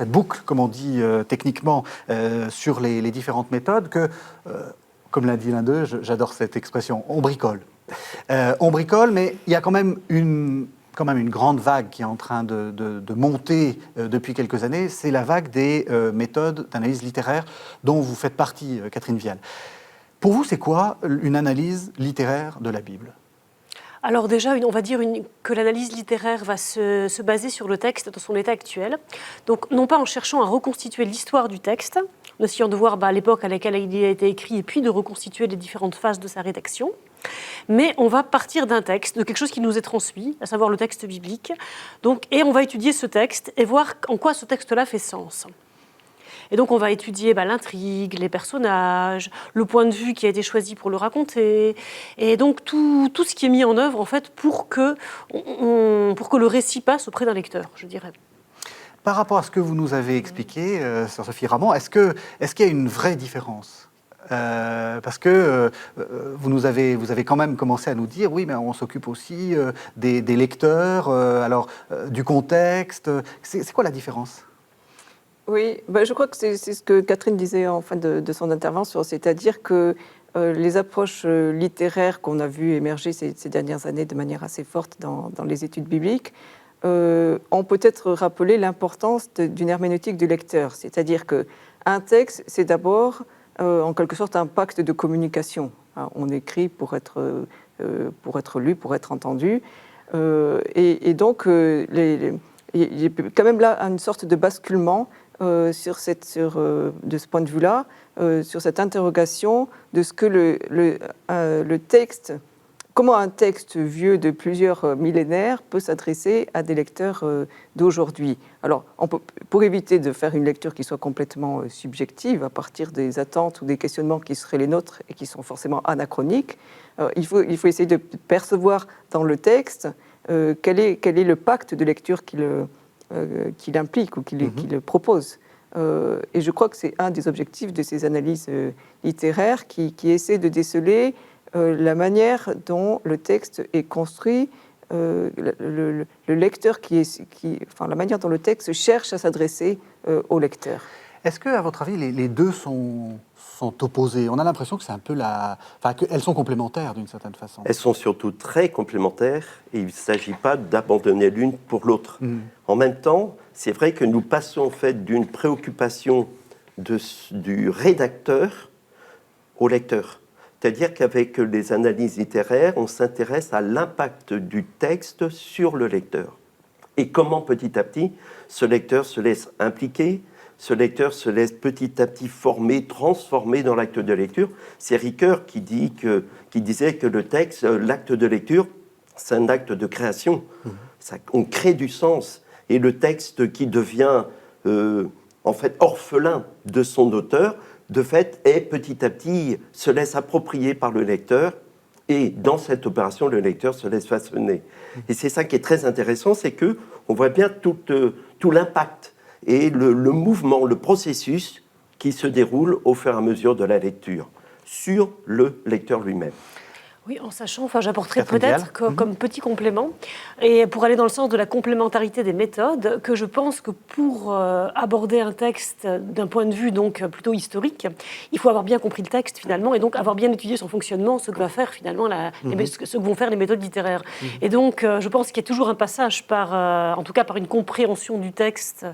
boucle, comme on dit techniquement, sur les différentes méthodes, que, comme l'a dit l'un d'eux, j'adore cette expression, on bricole. On bricole, mais il y a quand même une grande vague qui est en train de monter depuis quelques années, c'est la vague des méthodes d'analyse littéraire dont vous faites partie, Catherine Vial. Pour vous, c'est quoi une analyse littéraire de la Bible ? Alors déjà, on va dire que l'analyse littéraire va se baser sur le texte dans son état actuel. Donc non pas en cherchant à reconstituer l'histoire du texte, en essayant de voir l'époque à laquelle il a été écrit et puis de reconstituer les différentes phases de sa rédaction, mais on va partir d'un texte, de quelque chose qui nous est transmis, à savoir le texte biblique, et on va étudier ce texte et voir en quoi ce texte-là fait sens. Et donc, on va étudier l'intrigue, les personnages, le point de vue qui a été choisi pour le raconter, et donc tout ce qui est mis en œuvre, en fait, pour que le récit passe auprès d'un lecteur, je dirais. Par rapport à ce que vous nous avez expliqué, Sœur Sophie Ramon, est-ce qu'il y a une vraie différence ? Parce que vous avez quand même commencé à nous dire, oui, mais on s'occupe aussi des lecteurs, du contexte. C'est quoi la différence ? Oui, je crois que c'est ce que Catherine disait en fin de son intervention, c'est-à-dire que les approches littéraires qu'on a vues émerger ces dernières années de manière assez forte dans les études bibliques ont peut-être rappelé l'importance d'une herméneutique du lecteur, c'est-à-dire qu'un texte, c'est d'abord en quelque sorte un pacte de communication. On écrit pour être lu, pour être entendu, et donc il y a quand même là une sorte de basculement de ce point de vue-là, sur cette interrogation de ce que le texte, comment un texte vieux de plusieurs millénaires peut s'adresser à des lecteurs d'aujourd'hui. Alors, pour éviter de faire une lecture qui soit complètement subjective, à partir des attentes ou des questionnements qui seraient les nôtres et qui sont forcément anachroniques, il faut essayer de percevoir dans le texte quel est le pacte de lecture qu'il implique ou qu'il propose. Et je crois que c'est un des objectifs de ces analyses littéraires qui essaie de déceler la manière dont le texte est construit, le lecteur la manière dont le texte cherche à s'adresser au lecteur. Est-ce que, à votre avis, les deux sont opposés ? On a l'impression que c'est un peu qu'elles sont complémentaires d'une certaine façon. Elles sont surtout très complémentaires et il ne s'agit pas d'abandonner l'une pour l'autre. En même temps, c'est vrai que nous passons en fait d'une préoccupation du rédacteur au lecteur. C'est-à-dire qu'avec les analyses littéraires, on s'intéresse à l'impact du texte sur le lecteur. Et comment petit à petit, ce lecteur se laisse impliquer, ce lecteur se laisse petit à petit former, transformer dans l'acte de lecture. C'est Ricoeur qui disait que le texte, l'acte de lecture, c'est un acte de création. On crée du sens. Et le texte qui devient en fait orphelin de son auteur, de fait, est petit à petit, se laisse approprier par le lecteur. Et dans cette opération, le lecteur se laisse façonner. Et c'est ça qui est très intéressant, c'est qu'on voit bien tout l'impact et le mouvement, le processus qui se déroule au fur et à mesure de la lecture sur le lecteur lui-même. Oui, en sachant, j'apporterais peut-être comme petit complément, et pour aller dans le sens de la complémentarité des méthodes, que je pense que pour aborder un texte d'un point de vue donc plutôt historique, il faut avoir bien compris le texte finalement, et donc avoir bien étudié son fonctionnement, ce que va faire finalement ce que vont faire les méthodes littéraires. Et donc, je pense qu'il y a toujours un passage en tout cas par une compréhension du texte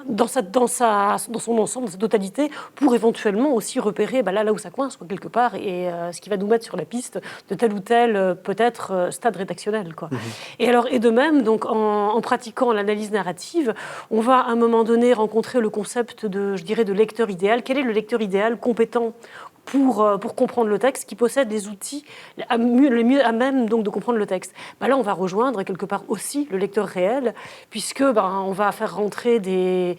dans son ensemble, dans sa totalité, pour éventuellement aussi repérer là où ça coince quelque part, et ce qui va nous mettre sur la piste de tel ou tel, peut-être, stade rédactionnel, quoi. Et de même, donc, en pratiquant l'analyse narrative, on va à un moment donné rencontrer le concept de lecteur idéal. Quel est le lecteur idéal compétent pour comprendre le texte, qui possède des outils le mieux à même donc de comprendre le texte. Là, on va rejoindre quelque part aussi le lecteur réel, puisque on va faire rentrer des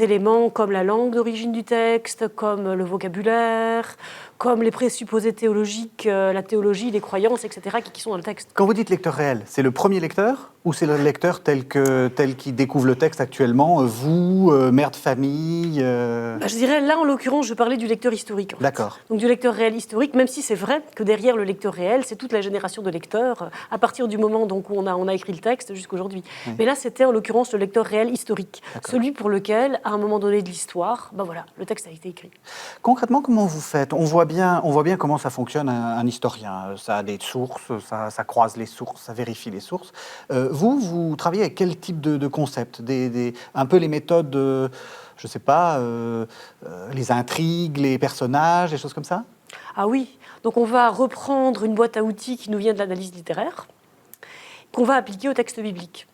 éléments comme la langue d'origine du texte, comme le vocabulaire, comme les présupposés théologiques, la théologie, les croyances, etc., qui sont dans le texte. Quand vous dites lecteur réel, c'est le premier lecteur ou c'est le lecteur tel qu'il découvre le texte actuellement, vous, mère de famille Je dirais, là, en l'occurrence, je parlais du lecteur historique. D'accord. Donc du lecteur réel historique, même si c'est vrai que derrière le lecteur réel, c'est toute la génération de lecteurs, à partir du moment donc, où on a écrit le texte jusqu'aujourd'hui. Oui. Mais là, c'était en l'occurrence le lecteur réel historique, celui pour lequel, à un moment donné de l'histoire, le texte a été écrit. Concrètement, comment vous faites ? On voit bien comment ça fonctionne un historien. Ça a des sources, ça croise les sources, ça vérifie les sources. Vous travaillez avec quel type de concept ? Un peu les méthodes, je ne sais pas, les intrigues, les personnages, des choses comme ça ? Ah oui, donc on va reprendre une boîte à outils qui nous vient de l'analyse littéraire, qu'on va appliquer au texte biblique.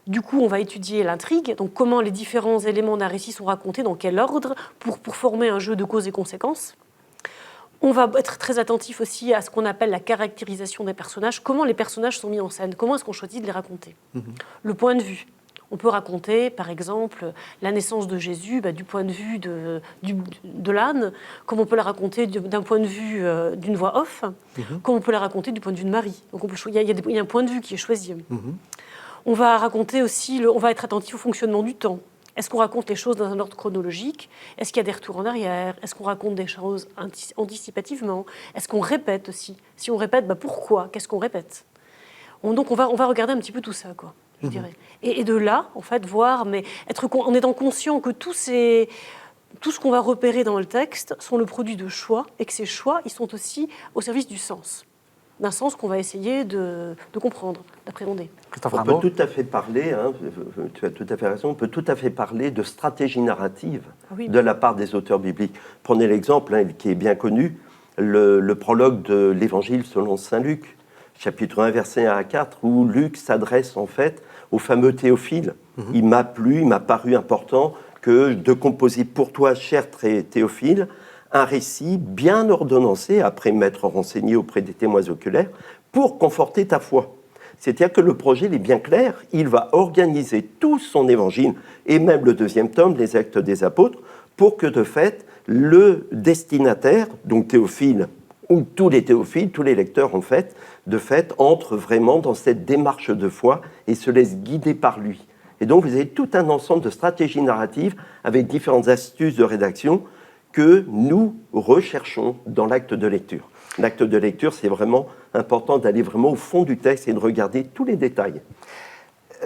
Du coup, on va étudier l'intrigue, donc comment les différents éléments d'un récit sont racontés, dans quel ordre, pour former un jeu de causes et conséquences. On va être très attentif aussi à ce qu'on appelle la caractérisation des personnages, comment les personnages sont mis en scène, comment est-ce qu'on choisit de les raconter. Le point de vue. On peut raconter, par exemple, la naissance de Jésus du point de vue de l'âne, comme on peut la raconter d'un point de vue d'une voix off, comme on peut la raconter du point de vue de Marie. Donc il y a un point de vue qui est choisi. On va raconter aussi, on va être attentif au fonctionnement du temps. Est-ce qu'on raconte les choses dans un ordre chronologique ? Est-ce qu'il y a des retours en arrière ? Est-ce qu'on raconte des choses anticipativement ? Est-ce qu'on répète aussi ? Si on répète, pourquoi ? Qu'est-ce qu'on répète ? Donc on va regarder un petit peu tout ça, quoi, je dirais. Et de là, en fait, voir, mais en étant conscient que tout ce qu'on va repérer dans le texte sont le produit de choix, et que ces choix, ils sont aussi au service du sens. D'un sens qu'on va essayer de comprendre, d'appréhender. On peut tout à fait parler, tu as tout à fait raison, on peut tout à fait parler de stratégie narrative de la part des auteurs bibliques. Prenez l'exemple qui est bien connu, le prologue de l'Évangile selon saint Luc, chapitre 1, versets 1 à 4, où Luc s'adresse en fait au fameux Théophile. Il m'a paru important de composer pour toi, cher Théophile, un récit bien ordonnancé, après m'être renseigné auprès des témoins oculaires, pour conforter ta foi. C'est-à-dire que le projet est bien clair, il va organiser tout son évangile, et même le deuxième tome, les Actes des Apôtres, pour que de fait, le destinataire, donc Théophile, ou tous les théophiles, tous les lecteurs en fait, de fait, entrent vraiment dans cette démarche de foi et se laissent guider par lui. Et donc vous avez tout un ensemble de stratégies narratives avec différentes astuces de rédaction que nous recherchons dans l'acte de lecture. L'acte de lecture, c'est vraiment important d'aller vraiment au fond du texte et de regarder tous les détails.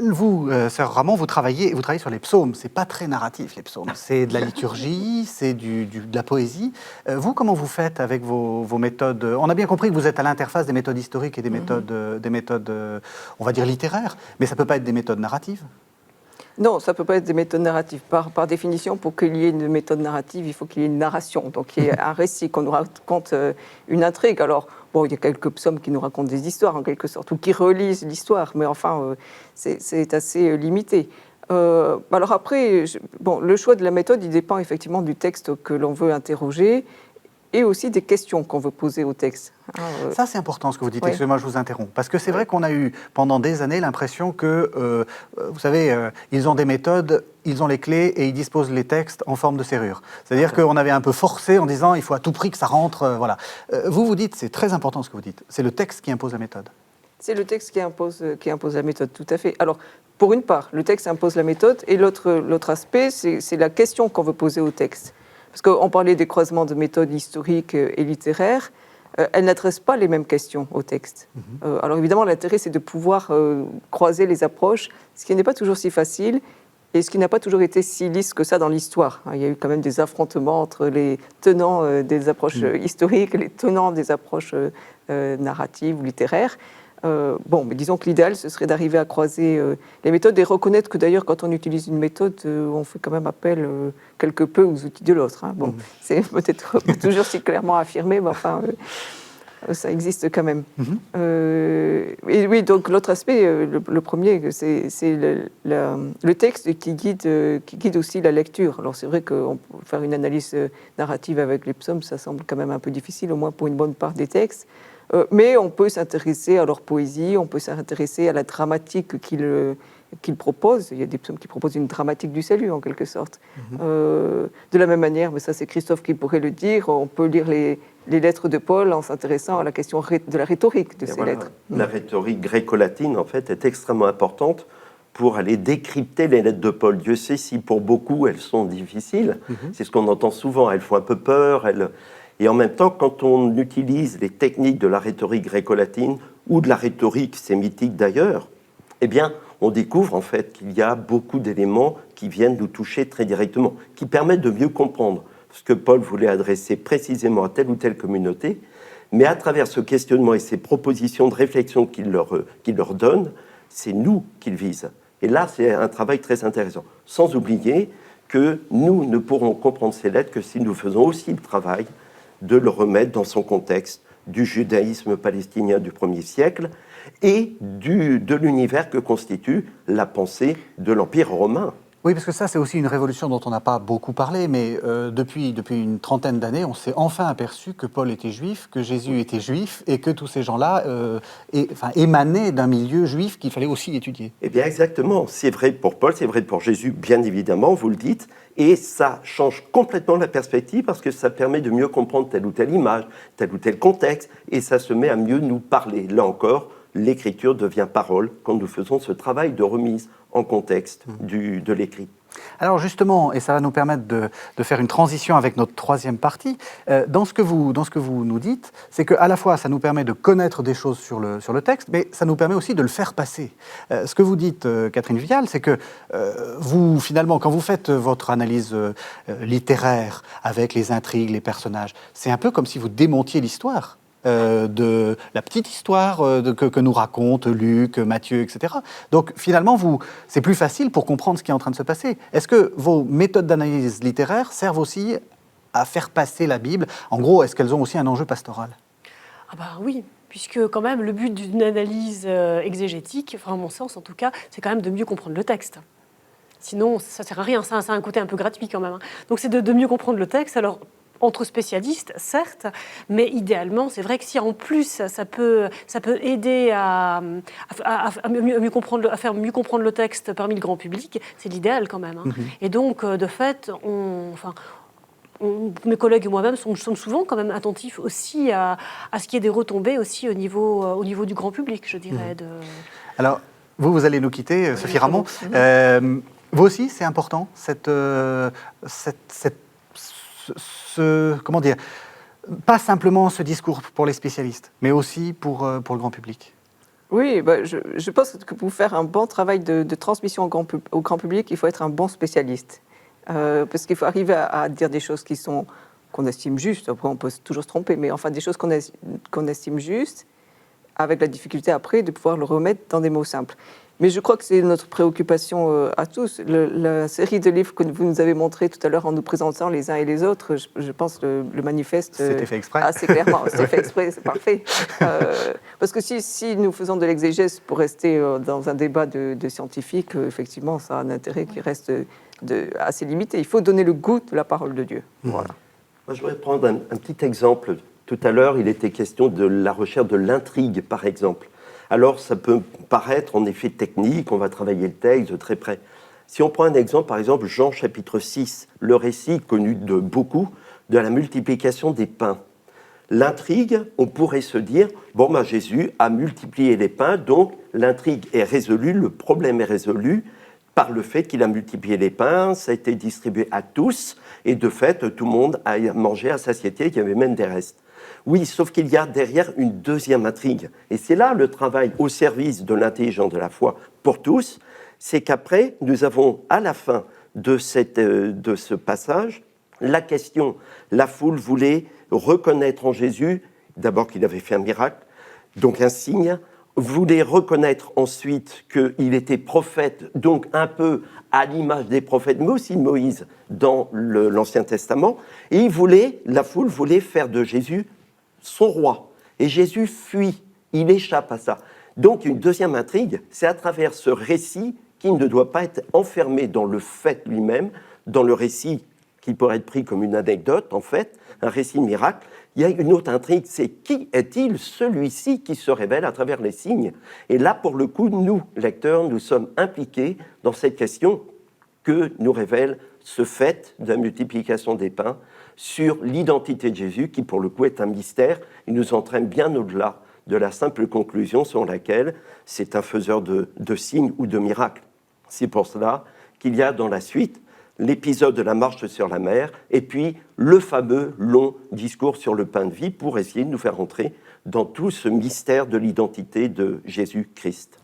Vous, sœur Ramon, vous travaillez sur les psaumes. C'est pas très narratif, les psaumes. C'est de la liturgie, c'est de la poésie. Vous, comment vous faites avec vos méthodes ? On a bien compris que vous êtes à l'interface des méthodes historiques et des méthodes, on va dire, littéraires, mais ça peut pas être des méthodes narratives ? Non, ça ne peut pas être des méthodes narratives. Par définition, pour qu'il y ait une méthode narrative, il faut qu'il y ait une narration. Donc, il y a un récit, qu'on nous raconte une intrigue. Alors, il y a quelques psaumes qui nous racontent des histoires, en quelque sorte, ou qui relisent l'histoire. Mais enfin, c'est assez limité. Alors après, le choix de la méthode, il dépend effectivement du texte que l'on veut interroger et aussi des questions qu'on veut poser au texte. Ça, c'est important ce que vous dites. Oui. Excusez-moi, je vous interromps. Parce que c'est vrai qu'on a eu pendant des années l'impression que, vous savez, ils ont des méthodes, ils ont les clés et ils disposent les textes en forme de serrure. C'est-à-dire qu'on avait un peu forcé en disant il faut à tout prix que ça rentre. Voilà. Vous dites, c'est très important ce que vous dites, c'est le texte qui impose la méthode. C'est le texte qui impose la méthode, tout à fait. Alors, pour une part, le texte impose la méthode et l'autre aspect, c'est la question qu'on veut poser au texte. Parce qu'on parlait des croisements de méthodes historiques et littéraires, elles n'adressent pas les mêmes questions au texte. Alors évidemment, l'intérêt, c'est de pouvoir croiser les approches, ce qui n'est pas toujours si facile et ce qui n'a pas toujours été si lisse que ça dans l'histoire. Il y a eu quand même des affrontements entre les tenants des approches historiques et les tenants des approches narratives ou littéraires. Mais disons que l'idéal, ce serait d'arriver à croiser les méthodes et reconnaître que d'ailleurs, quand on utilise une méthode, on fait quand même appel quelque peu aux outils de l'autre. C'est peut-être pas toujours si clairement affirmé, mais enfin, ça existe quand même. Et oui, donc l'autre aspect, le premier, c'est le texte qui guide aussi la lecture. Alors c'est vrai qu'on peut faire une analyse narrative avec les psaumes, ça semble quand même un peu difficile, au moins pour une bonne part des textes. Mais on peut s'intéresser à leur poésie, on peut s'intéresser à la dramatique qu'ils proposent. Il y a des psaumes qui proposent une dramatique du salut, en quelque sorte. De la même manière, mais ça c'est Christophe qui pourrait le dire, on peut lire les lettres de Paul en s'intéressant à la question de la rhétorique de ces lettres. La rhétorique gréco-latine, en fait, est extrêmement importante pour aller décrypter les lettres de Paul. Dieu sait si pour beaucoup elles sont difficiles. C'est ce qu'on entend souvent, elles font un peu peur, Et en même temps, quand on utilise les techniques de la rhétorique gréco-latine ou de la rhétorique sémitique d'ailleurs, eh bien, on découvre en fait qu'il y a beaucoup d'éléments qui viennent nous toucher très directement, qui permettent de mieux comprendre ce que Paul voulait adresser précisément à telle ou telle communauté, mais à travers ce questionnement et ces propositions de réflexion qu'il leur donne, c'est nous qu'il vise. Et là, c'est un travail très intéressant. Sans oublier que nous ne pourrons comprendre ces lettres que si nous faisons aussi le travail de le remettre dans son contexte du judaïsme palestinien du 1er siècle et de l'univers que constitue la pensée de l'Empire romain. Oui, parce que ça, c'est aussi une révolution dont on n'a pas beaucoup parlé, mais depuis une trentaine d'années, on s'est enfin aperçu que Paul était juif, que Jésus était juif, et que tous ces gens-là émanaient d'un milieu juif qu'il fallait aussi étudier. Eh bien, exactement. C'est vrai pour Paul, c'est vrai pour Jésus, bien évidemment, vous le dites, et ça change complètement la perspective parce que ça permet de mieux comprendre telle ou telle image, tel ou tel contexte, et ça se met à mieux nous parler. Là encore, l'écriture devient parole quand nous faisons ce travail de remise en contexte de l'écrit. Alors justement, et ça va nous permettre de faire une transition avec notre troisième partie, dans ce que vous nous dites, c'est qu'à la fois ça nous permet de connaître des choses sur le texte, mais ça nous permet aussi de le faire passer. Ce que vous dites, Catherine Vial, c'est que vous, finalement, quand vous faites votre analyse littéraire avec les intrigues, les personnages, c'est un peu comme si vous démontiez l'histoire. De la petite histoire que nous racontent Luc, Matthieu, etc. Donc finalement, c'est plus facile pour comprendre ce qui est en train de se passer. Est-ce que vos méthodes d'analyse littéraire servent aussi à faire passer la Bible? En gros, est-ce qu'elles ont aussi un enjeu pastoral? Ah bah oui, puisque quand même le but d'une analyse exégétique, enfin à mon sens en tout cas, c'est quand même de mieux comprendre le texte. Sinon, ça ne sert à rien, ça a un côté un peu gratuit quand même. Donc c'est de mieux comprendre le texte. Alors, entre spécialistes, certes, mais idéalement, c'est vrai que si en plus ça peut aider à faire mieux comprendre le texte parmi le grand public, c'est l'idéal quand même. Et donc, de fait, mes collègues et moi-même sommes souvent quand même attentifs aussi à ce qu'il y ait des retombées aussi au niveau du grand public, je dirais. Alors, vous allez nous quitter, Sophie Ramon. Vous aussi, c'est important, comment dire, pas simplement ce discours pour les spécialistes, mais aussi pour le grand public. Oui, je pense que pour faire un bon travail de transmission au grand public, il faut être un bon spécialiste. Parce qu'il faut arriver à dire des choses qu'on estime justes. Après, on peut toujours se tromper, mais enfin des choses qu'on estime justes, avec la difficulté après de pouvoir le remettre dans des mots simples. Mais je crois que c'est notre préoccupation à tous. La série de livres que vous nous avez montré tout à l'heure en nous présentant les uns et les autres, je pense que le manifeste C'était fait exprès. assez clairement. C'était fait exprès, c'est parfait. Parce que si nous faisons de l'exégèse pour rester dans un débat de scientifiques, effectivement, ça a un intérêt qui reste assez limité. Il faut donner le goût de la parole de Dieu. Voilà. Moi, je voudrais prendre un petit exemple. Tout à l'heure, il était question de la recherche de l'intrigue, par exemple. Alors, ça peut paraître en effet technique, on va travailler le texte de très près. Si on prend un exemple, par exemple, Jean chapitre 6, le récit connu de beaucoup de la multiplication des pains. L'intrigue, on pourrait se dire, Jésus a multiplié les pains, donc l'intrigue est résolue, le problème est résolu par le fait qu'il a multiplié les pains, ça a été distribué à tous, et de fait, tout le monde a mangé à satiété, il y avait même des restes. Oui, sauf qu'il y a derrière une deuxième intrigue. Et c'est là le travail au service de l'intelligence de la foi pour tous, c'est qu'après, nous avons à la fin de ce passage, la question, la foule voulait reconnaître en Jésus, d'abord qu'il avait fait un miracle, donc un signe, voulait reconnaître ensuite qu'il était prophète, donc un peu à l'image des prophètes, mais aussi de Moïse dans l'Ancien Testament, et la foule voulait faire de Jésus son roi. Et Jésus fuit, il échappe à ça. Donc une deuxième intrigue, c'est à travers ce récit qui ne doit pas être enfermé dans le fait lui-même, dans le récit qui pourrait être pris comme une anecdote, en fait, un récit de miracle. Il y a une autre intrigue, c'est qui est-il celui-ci qui se révèle à travers les signes? Et là, pour le coup, nous, lecteurs, nous sommes impliqués dans cette question que nous révèle ce fait de la multiplication des pains sur l'identité de Jésus, qui pour le coup est un mystère. Il nous entraîne bien au-delà de la simple conclusion selon laquelle c'est un faiseur de signes ou de miracles. C'est pour cela qu'il y a dans la suite l'épisode de la marche sur la mer, et puis le fameux long discours sur le pain de vie pour essayer de nous faire entrer dans tout ce mystère de l'identité de Jésus-Christ.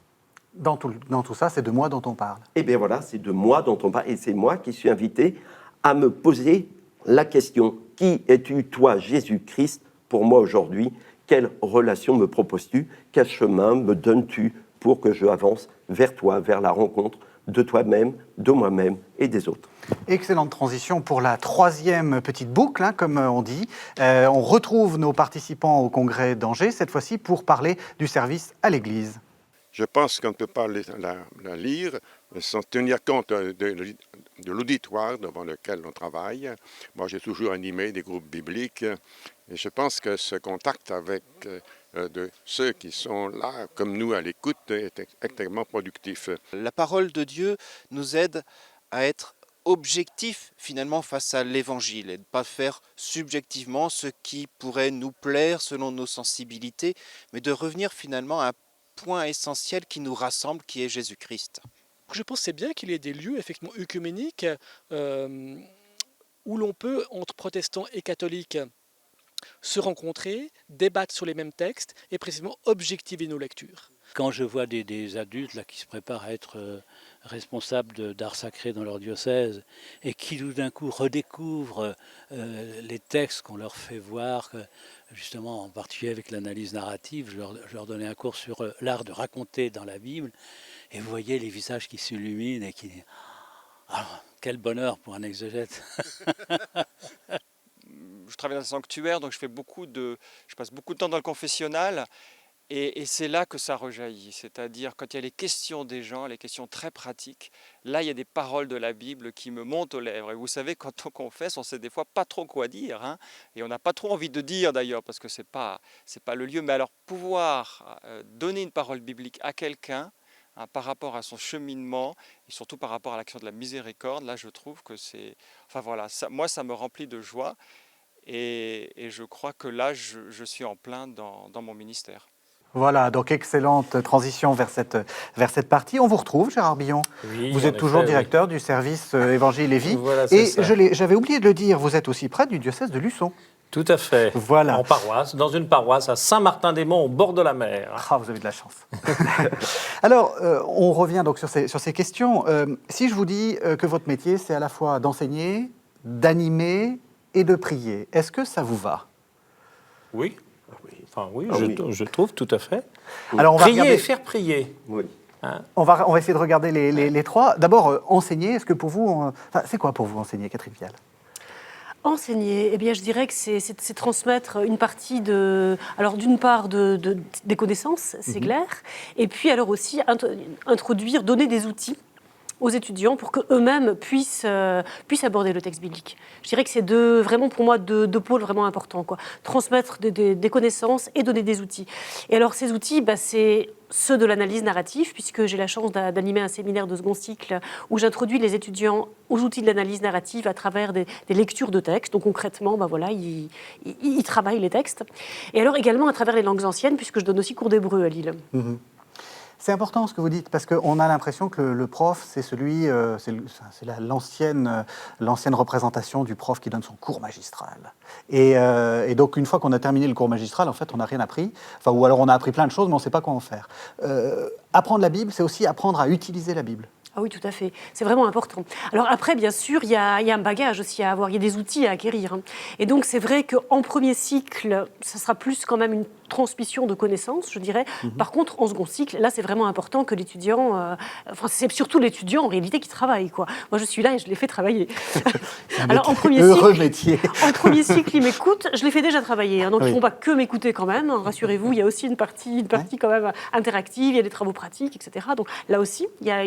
Dans tout ça, c'est de moi dont on parle. Eh bien voilà, c'est de moi dont on parle, et c'est moi qui suis invité à me poser la question, qui es-tu, toi, Jésus-Christ, pour moi aujourd'hui? Quelle relation me proposes-tu? Quel chemin me donnes-tu pour que je avance vers toi, vers la rencontre de toi-même, de moi-même et des autres? Excellente transition pour la troisième petite boucle, comme on dit. On retrouve nos participants au congrès d'Angers, cette fois-ci pour parler du service à l'Église. Je pense qu'on ne peut pas la lire sans tenir compte de l'auditoire devant lequel on travaille. Moi, j'ai toujours animé des groupes bibliques et je pense que ce contact avec de ceux qui sont là, comme nous, à l'écoute, est extrêmement productif. La parole de Dieu nous aide à être objectifs finalement face à l'Évangile et de ne pas faire subjectivement ce qui pourrait nous plaire selon nos sensibilités, mais de revenir finalement à un point essentiel qui nous rassemble, qui est Jésus-Christ. Je pense que c'est bien qu'il y ait des lieux effectivement œcuméniques où l'on peut, entre protestants et catholiques, se rencontrer, débattre sur les mêmes textes et précisément objectiver nos lectures. Quand je vois des adultes là, qui se préparent à être responsables d'art sacré dans leur diocèse et qui tout d'un coup redécouvrent les textes qu'on leur fait voir, justement en particulier avec l'analyse narrative, je leur donnais un cours sur l'art de raconter dans la Bible, et vous voyez les visages qui s'illuminent et qui... Alors, quel bonheur pour un exégète. Je travaille dans un sanctuaire, donc je passe beaucoup de temps dans le confessionnal. Et c'est là que ça rejaillit, c'est-à-dire quand il y a les questions des gens, les questions très pratiques, là il y a des paroles de la Bible qui me montent aux lèvres. Et vous savez, quand on confesse, on sait des fois pas trop quoi dire, et on n'a pas trop envie de dire d'ailleurs, parce que c'est pas le lieu. Mais alors pouvoir donner une parole biblique à quelqu'un par rapport à son cheminement, et surtout par rapport à l'action de la miséricorde, là je trouve que c'est... Enfin voilà, moi ça me remplit de joie, et je crois que là je suis en plein dans mon ministère. Voilà, donc excellente transition vers cette partie. On vous retrouve, Gérard Billon. Oui, vous êtes toujours directeur du service Évangile et Vie. Voilà, et ça. j'avais oublié de le dire, vous êtes aussi prêtre du diocèse de Luçon. Tout à fait. Voilà. En paroisse, dans une paroisse à Saint-Martin-des-Monts, au bord de la mer. Ah, vous avez de la chance. Alors, on revient donc sur ces questions. Si je vous dis que votre métier, c'est à la fois d'enseigner, d'animer et de prier, est-ce que ça vous va? Oui. Enfin, oui, je trouve tout à fait. Alors, on va prier regarder... et faire prier. Oui. Hein. On va essayer de regarder les trois. D'abord, enseigner, est-ce que pour vous... c'est quoi pour vous enseigner, Catherine Vial? Enseigner, eh bien, je dirais que c'est transmettre une partie alors d'une part des connaissances, c'est clair, et puis alors aussi introduire, donner des outils aux étudiants pour qu'eux-mêmes puissent aborder le texte biblique. Je dirais que c'est vraiment pour moi deux pôles vraiment importants, quoi. Transmettre des connaissances et donner des outils. Et alors ces outils, c'est ceux de l'analyse narrative, puisque j'ai la chance d'animer un séminaire de second cycle où j'introduis les étudiants aux outils de l'analyse narrative à travers des lectures de textes. Donc concrètement, ils travaillent les textes. Et alors également à travers les langues anciennes, puisque je donne aussi cours d'hébreu à Lille. C'est important ce que vous dites, parce qu'on a l'impression que le prof, c'est l'ancienne représentation du prof qui donne son cours magistral. Et donc, une fois qu'on a terminé le cours magistral, en fait, on n'a rien appris. Ou alors on a appris plein de choses, mais on ne sait pas quoi en faire. Apprendre la Bible, c'est aussi apprendre à utiliser la Bible. Ah oui, tout à fait. C'est vraiment important. Alors après, bien sûr, il y a un bagage aussi à avoir, il y a des outils à acquérir. Et donc, c'est vrai qu'en premier cycle, ça sera plus quand même une transmission de connaissances, je dirais. Par contre, en second cycle, là, c'est vraiment important que l'étudiant... c'est surtout l'étudiant, en réalité, qui travaille, quoi. Moi, je suis là et je les fais travailler. Alors, en premier cycle, ils m'écoutent. Je les fais déjà travailler. Donc, ils ne vont pas que m'écouter quand même. Rassurez-vous, il y a aussi une partie quand même interactive. Il y a des travaux pratiques, etc. Donc, là aussi, il y a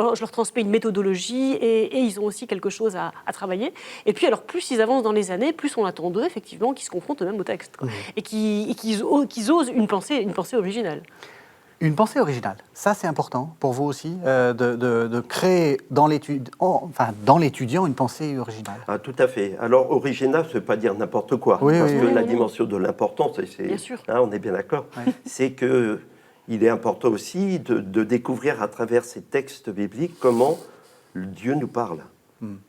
je leur transmets une méthodologie et ils ont aussi quelque chose à travailler. Et puis, alors, plus ils avancent dans les années, plus on attend d'eux, effectivement, qu'ils se confrontent eux-mêmes au texte, quoi. Et qu'ils osent une pensée originale. Une pensée originale, ça c'est important pour vous aussi, de créer dans l'étudiant une pensée originale. Ah, tout à fait. Alors original, ça ne veut pas dire n'importe quoi, parce que la dimension de l'importance, on est bien d'accord, c'est qu'il est important aussi de découvrir à travers ces textes bibliques comment Dieu nous parle.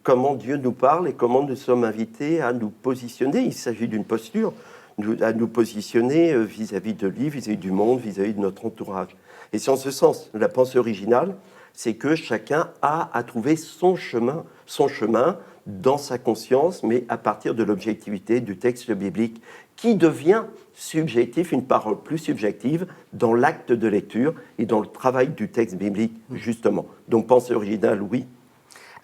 Comment Dieu nous parle et comment nous sommes invités à nous positionner. Il s'agit d'une posture, à nous positionner vis-à-vis de lui, vis-à-vis du monde, vis-à-vis de notre entourage. Et c'est en ce sens, la pensée originale, c'est que chacun a à trouver son chemin dans sa conscience, mais à partir de l'objectivité du texte biblique, qui devient subjectif, une parole plus subjective, dans l'acte de lecture et dans le travail du texte biblique, justement. Donc pensée originale, oui.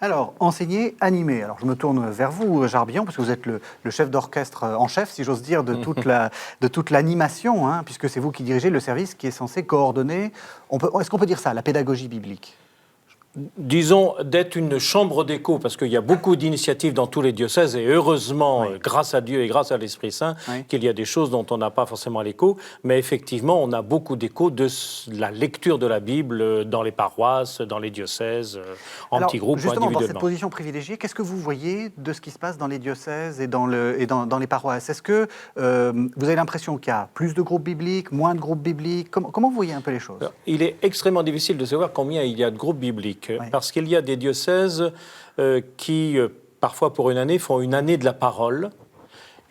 Alors, enseigner, animer. Alors, je me tourne vers vous, Jarbillon, parce que vous êtes le chef d'orchestre en chef, si j'ose dire, de toute l'animation, puisque c'est vous qui dirigez le service qui est censé coordonner, est-ce qu'on peut dire ça, la pédagogie biblique ? Disons d'être une chambre d'écho, parce qu'il y a beaucoup d'initiatives dans tous les diocèses, et heureusement, grâce à Dieu et grâce à l'Esprit Saint, qu'il y a des choses dont on n'a pas forcément l'écho, mais effectivement, on a beaucoup d'écho de la lecture de la Bible dans les paroisses, dans les diocèses, en petits groupes ou individuellement. Justement, dans cette position privilégiée, qu'est-ce que vous voyez de ce qui se passe dans les diocèses et dans les paroisses ? Est-ce que vous avez l'impression qu'il y a plus de groupes bibliques, moins de groupes bibliques ? Comment vous voyez un peu les choses ? Il est extrêmement difficile de savoir combien il y a de groupes bibliques. Parce qu'il y a des diocèses qui, parfois pour une année, font une année de la parole.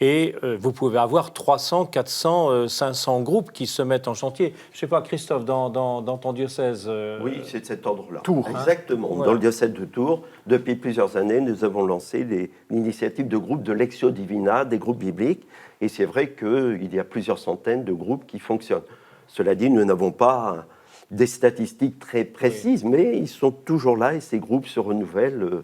Et vous pouvez avoir 300, 400, 500 groupes qui se mettent en chantier. Je ne sais pas, Christophe, dans ton diocèse... Oui, c'est de cet ordre-là. Tours. Exactement. Voilà. Dans le diocèse de Tours, depuis plusieurs années, nous avons lancé l'initiative de groupes de Lectio Divina, des groupes bibliques. Et c'est vrai qu'il y a plusieurs centaines de groupes qui fonctionnent. Cela dit, nous n'avons pas des statistiques très précises, mais ils sont toujours là et ces groupes se renouvellent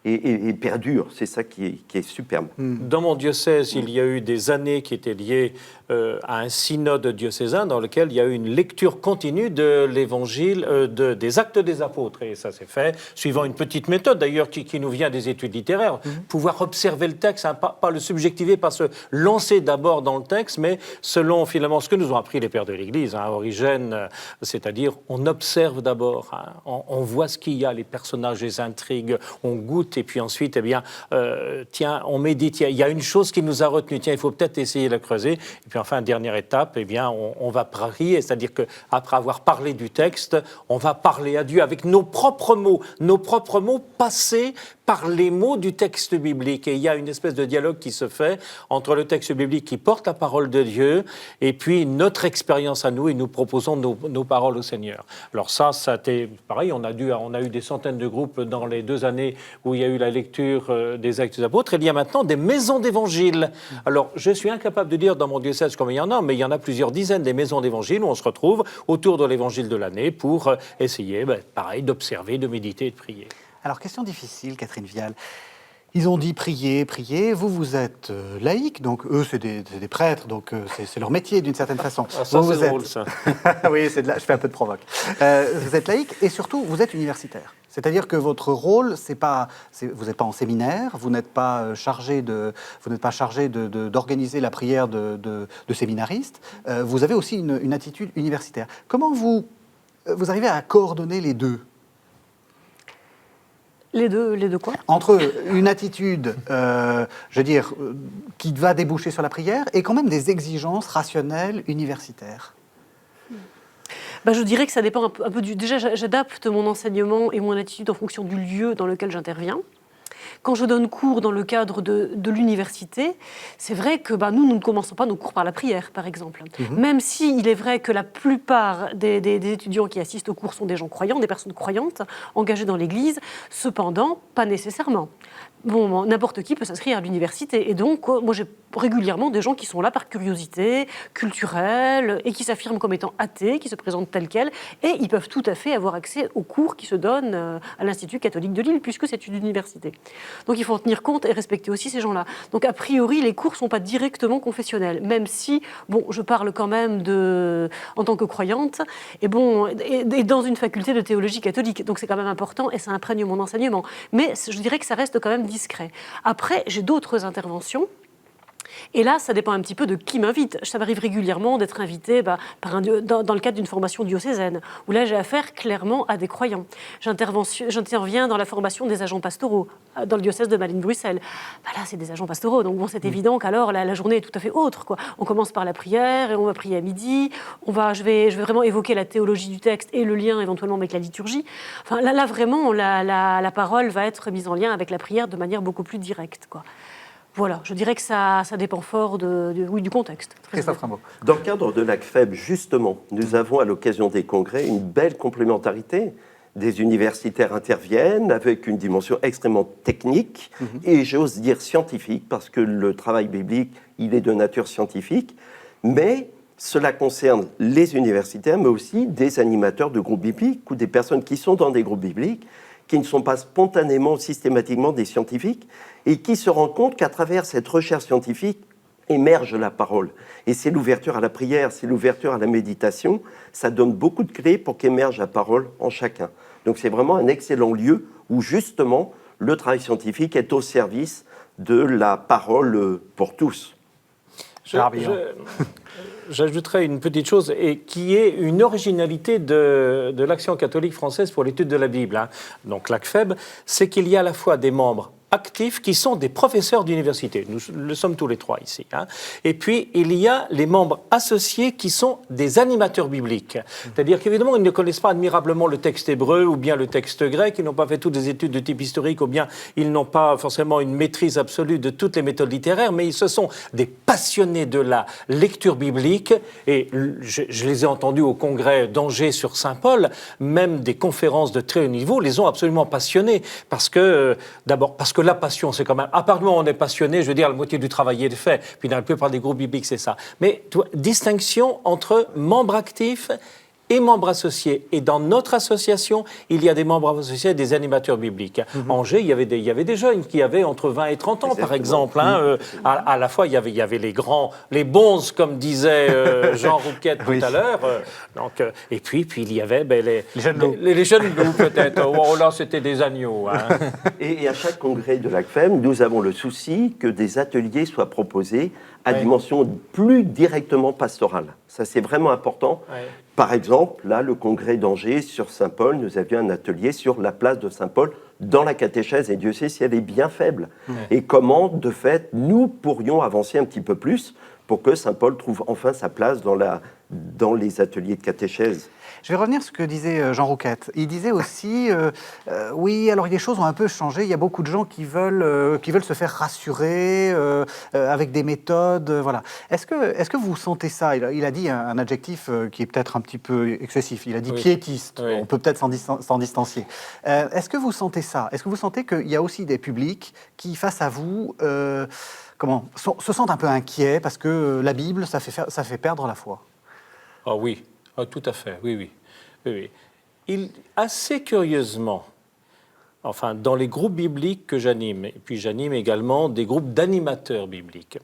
et perdurent. C'est ça qui est superbe. Dans mon diocèse, il y a eu des années qui étaient liées à un synode diocésain dans lequel il y a eu une lecture continue de l'évangile, des actes des apôtres. Et ça s'est fait suivant une petite méthode, d'ailleurs, qui nous vient des études littéraires. Pouvoir observer le texte, pas le subjectiver, pas se lancer d'abord dans le texte, mais selon finalement ce que nous ont appris les pères de l'Église, Origène, c'est-à-dire on observe d'abord, on voit ce qu'il y a, les personnages, les intrigues, on goûte, et puis ensuite, tiens, on médite, il y a une chose qui nous a retenu, tiens, il faut peut-être essayer de la creuser, et puis enfin, dernière étape, on va prier, c'est-à-dire qu'après avoir parlé du texte, on va parler à Dieu avec nos propres mots passés par les mots du texte biblique. Et il y a une espèce de dialogue qui se fait entre le texte biblique qui porte la parole de Dieu et puis notre expérience à nous, et nous proposons nos paroles au Seigneur. Alors ça a été pareil, on a eu des centaines de groupes dans les 2 années où il y a eu la lecture des Actes des Apôtres. Il y a maintenant des maisons d'évangile. Alors je suis incapable de dire dans mon diocèse combien il y en a, mais il y en a plusieurs dizaines des maisons d'évangile où on se retrouve autour de l'évangile de l'année pour essayer, pareil, d'observer, de méditer et de prier. Alors, question difficile, Catherine Vial. Ils ont dit prier, prier. Vous êtes laïque, donc eux, c'est des prêtres, donc c'est leur métier d'une certaine façon. Ah, ça, vous c'est êtes... drôle, ça. Oui, je fais un peu de provoque. Vous êtes laïque et surtout, vous êtes universitaire. C'est-à-dire que votre rôle, vous n'êtes pas en séminaire, vous n'êtes pas chargé d'organiser la prière de séminaristes. Vous avez aussi une attitude universitaire. Comment vous arrivez à coordonner les deux ? Les deux quoi ? Entre une attitude, qui va déboucher sur la prière et quand même des exigences rationnelles universitaires. Je dirais que ça dépend un peu du... Déjà, j'adapte mon enseignement et mon attitude en fonction du lieu dans lequel j'interviens. Quand je donne cours dans le cadre de l'université, c'est vrai que nous ne commençons pas nos cours par la prière, par exemple. Même s'il est vrai que la plupart des étudiants qui assistent aux cours sont des gens croyants, des personnes croyantes, engagées dans l'Église, cependant, pas nécessairement. N'importe qui peut s'inscrire à l'université. Et donc, moi, j'ai régulièrement des gens qui sont là par curiosité culturelle et qui s'affirment comme étant athées, qui se présentent tels quels, et ils peuvent tout à fait avoir accès aux cours qui se donnent à l'Institut catholique de Lille, puisque c'est une université. Donc, il faut en tenir compte et respecter aussi ces gens-là. Donc, a priori, les cours ne sont pas directement confessionnels, même si, je parle quand même en tant que croyante, et dans une faculté de théologie catholique. Donc, c'est quand même important et ça imprègne mon enseignement. Mais je dirais que ça reste quand même discret. Après, j'ai d'autres interventions. Et là, ça dépend un petit peu de qui m'invite. Ça m'arrive régulièrement d'être invitée dans le cadre d'une formation diocésaine, où là, j'ai affaire clairement à des croyants. J'interviens dans la formation des agents pastoraux, dans le diocèse de Malines-Bruxelles. Là, c'est des agents pastoraux, donc c'est évident qu'alors, la journée est tout à fait autre, quoi. On commence par la prière, et on va prier à midi. Je vais vraiment évoquer la théologie du texte et le lien éventuellement avec la liturgie. Là vraiment, la parole va être mise en lien avec la prière de manière beaucoup plus directe, quoi. Voilà, je dirais que ça dépend fort du contexte. Christophe Rimbaud. Dans le cadre de l'ACFEB, justement, nous avons à l'occasion des congrès une belle complémentarité. Des universitaires interviennent avec une dimension extrêmement technique et j'ose dire scientifique, parce que le travail biblique, il est de nature scientifique, mais cela concerne les universitaires, mais aussi des animateurs de groupes bibliques ou des personnes qui sont dans des groupes bibliques, qui ne sont pas spontanément, systématiquement des scientifiques, et qui se rendent compte qu'à travers cette recherche scientifique émerge la parole. Et c'est l'ouverture à la prière, c'est l'ouverture à la méditation, ça donne beaucoup de clés pour qu'émerge la parole en chacun. Donc c'est vraiment un excellent lieu où justement le travail scientifique est au service de la parole pour tous. J'ajouterais une petite chose, et qui est une originalité de l'Action catholique française pour l'étude de la Bible. Donc l'ACFEB, c'est qu'il y a à la fois des membres actifs qui sont des professeurs d'université. Nous le sommes tous les trois ici. Et puis, il y a les membres associés qui sont des animateurs bibliques. C'est-à-dire qu'évidemment, ils ne connaissent pas admirablement le texte hébreu ou bien le texte grec, ils n'ont pas fait toutes des études de type historique ou bien ils n'ont pas forcément une maîtrise absolue de toutes les méthodes littéraires, mais ce sont des passionnés de la lecture biblique. Et je les ai entendus au congrès d'Angers sur Saint-Paul, même des conférences de très haut niveau les ont absolument passionnés. D'abord, parce que la passion, c'est quand même... À part nous, on est passionné, je veux dire, la moitié du travail est fait. Puis dans la plupart des groupes bibliques, c'est ça. Mais distinction entre membres actifs et membres associés. Et dans notre association, il y a des membres associés et des animateurs bibliques. Angers, il y avait des jeunes qui avaient entre 20 et 30 ans, par exemple. À la fois, il y avait les grands, les bonzes, comme disait Jean Rouquette tout à l'heure. Et puis, il y avait les jeunes loups. Les jeunes loups, peut-être. Oh là, c'était des agneaux. Et à chaque congrès de l'ACFEM, nous avons le souci que des ateliers soient proposés à dimension plus directement pastorale. Ça, c'est vraiment important. Par exemple, là, le congrès d'Angers sur Saint-Paul, nous avions un atelier sur la place de Saint-Paul dans la catéchèse, et Dieu sait si elle est bien faible. Et comment, de fait, nous pourrions avancer un petit peu plus pour que Saint-Paul trouve enfin sa place dans la dans les ateliers de catéchèse. Je vais revenir sur ce que disait Jean Rouquette. Il disait aussi, oui, alors les choses ont un peu changé. Il y a beaucoup de gens qui veulent se faire rassurer avec des méthodes. Voilà. Est-ce que vous sentez ça? Il a dit un adjectif qui est peut-être un petit peu excessif. Il a dit piétiste. Oui. On peut peut-être s'en distancier. Est-ce que vous sentez ça? Est-ce que vous sentez qu'il y a aussi des publics qui, face à vous, se sentent un peu inquiets parce que la Bible, ça fait perdre la foi? Ah oui. Oh, tout à fait, oui. Assez curieusement, enfin, dans les groupes bibliques que j'anime, et puis j'anime également des groupes d'animateurs bibliques,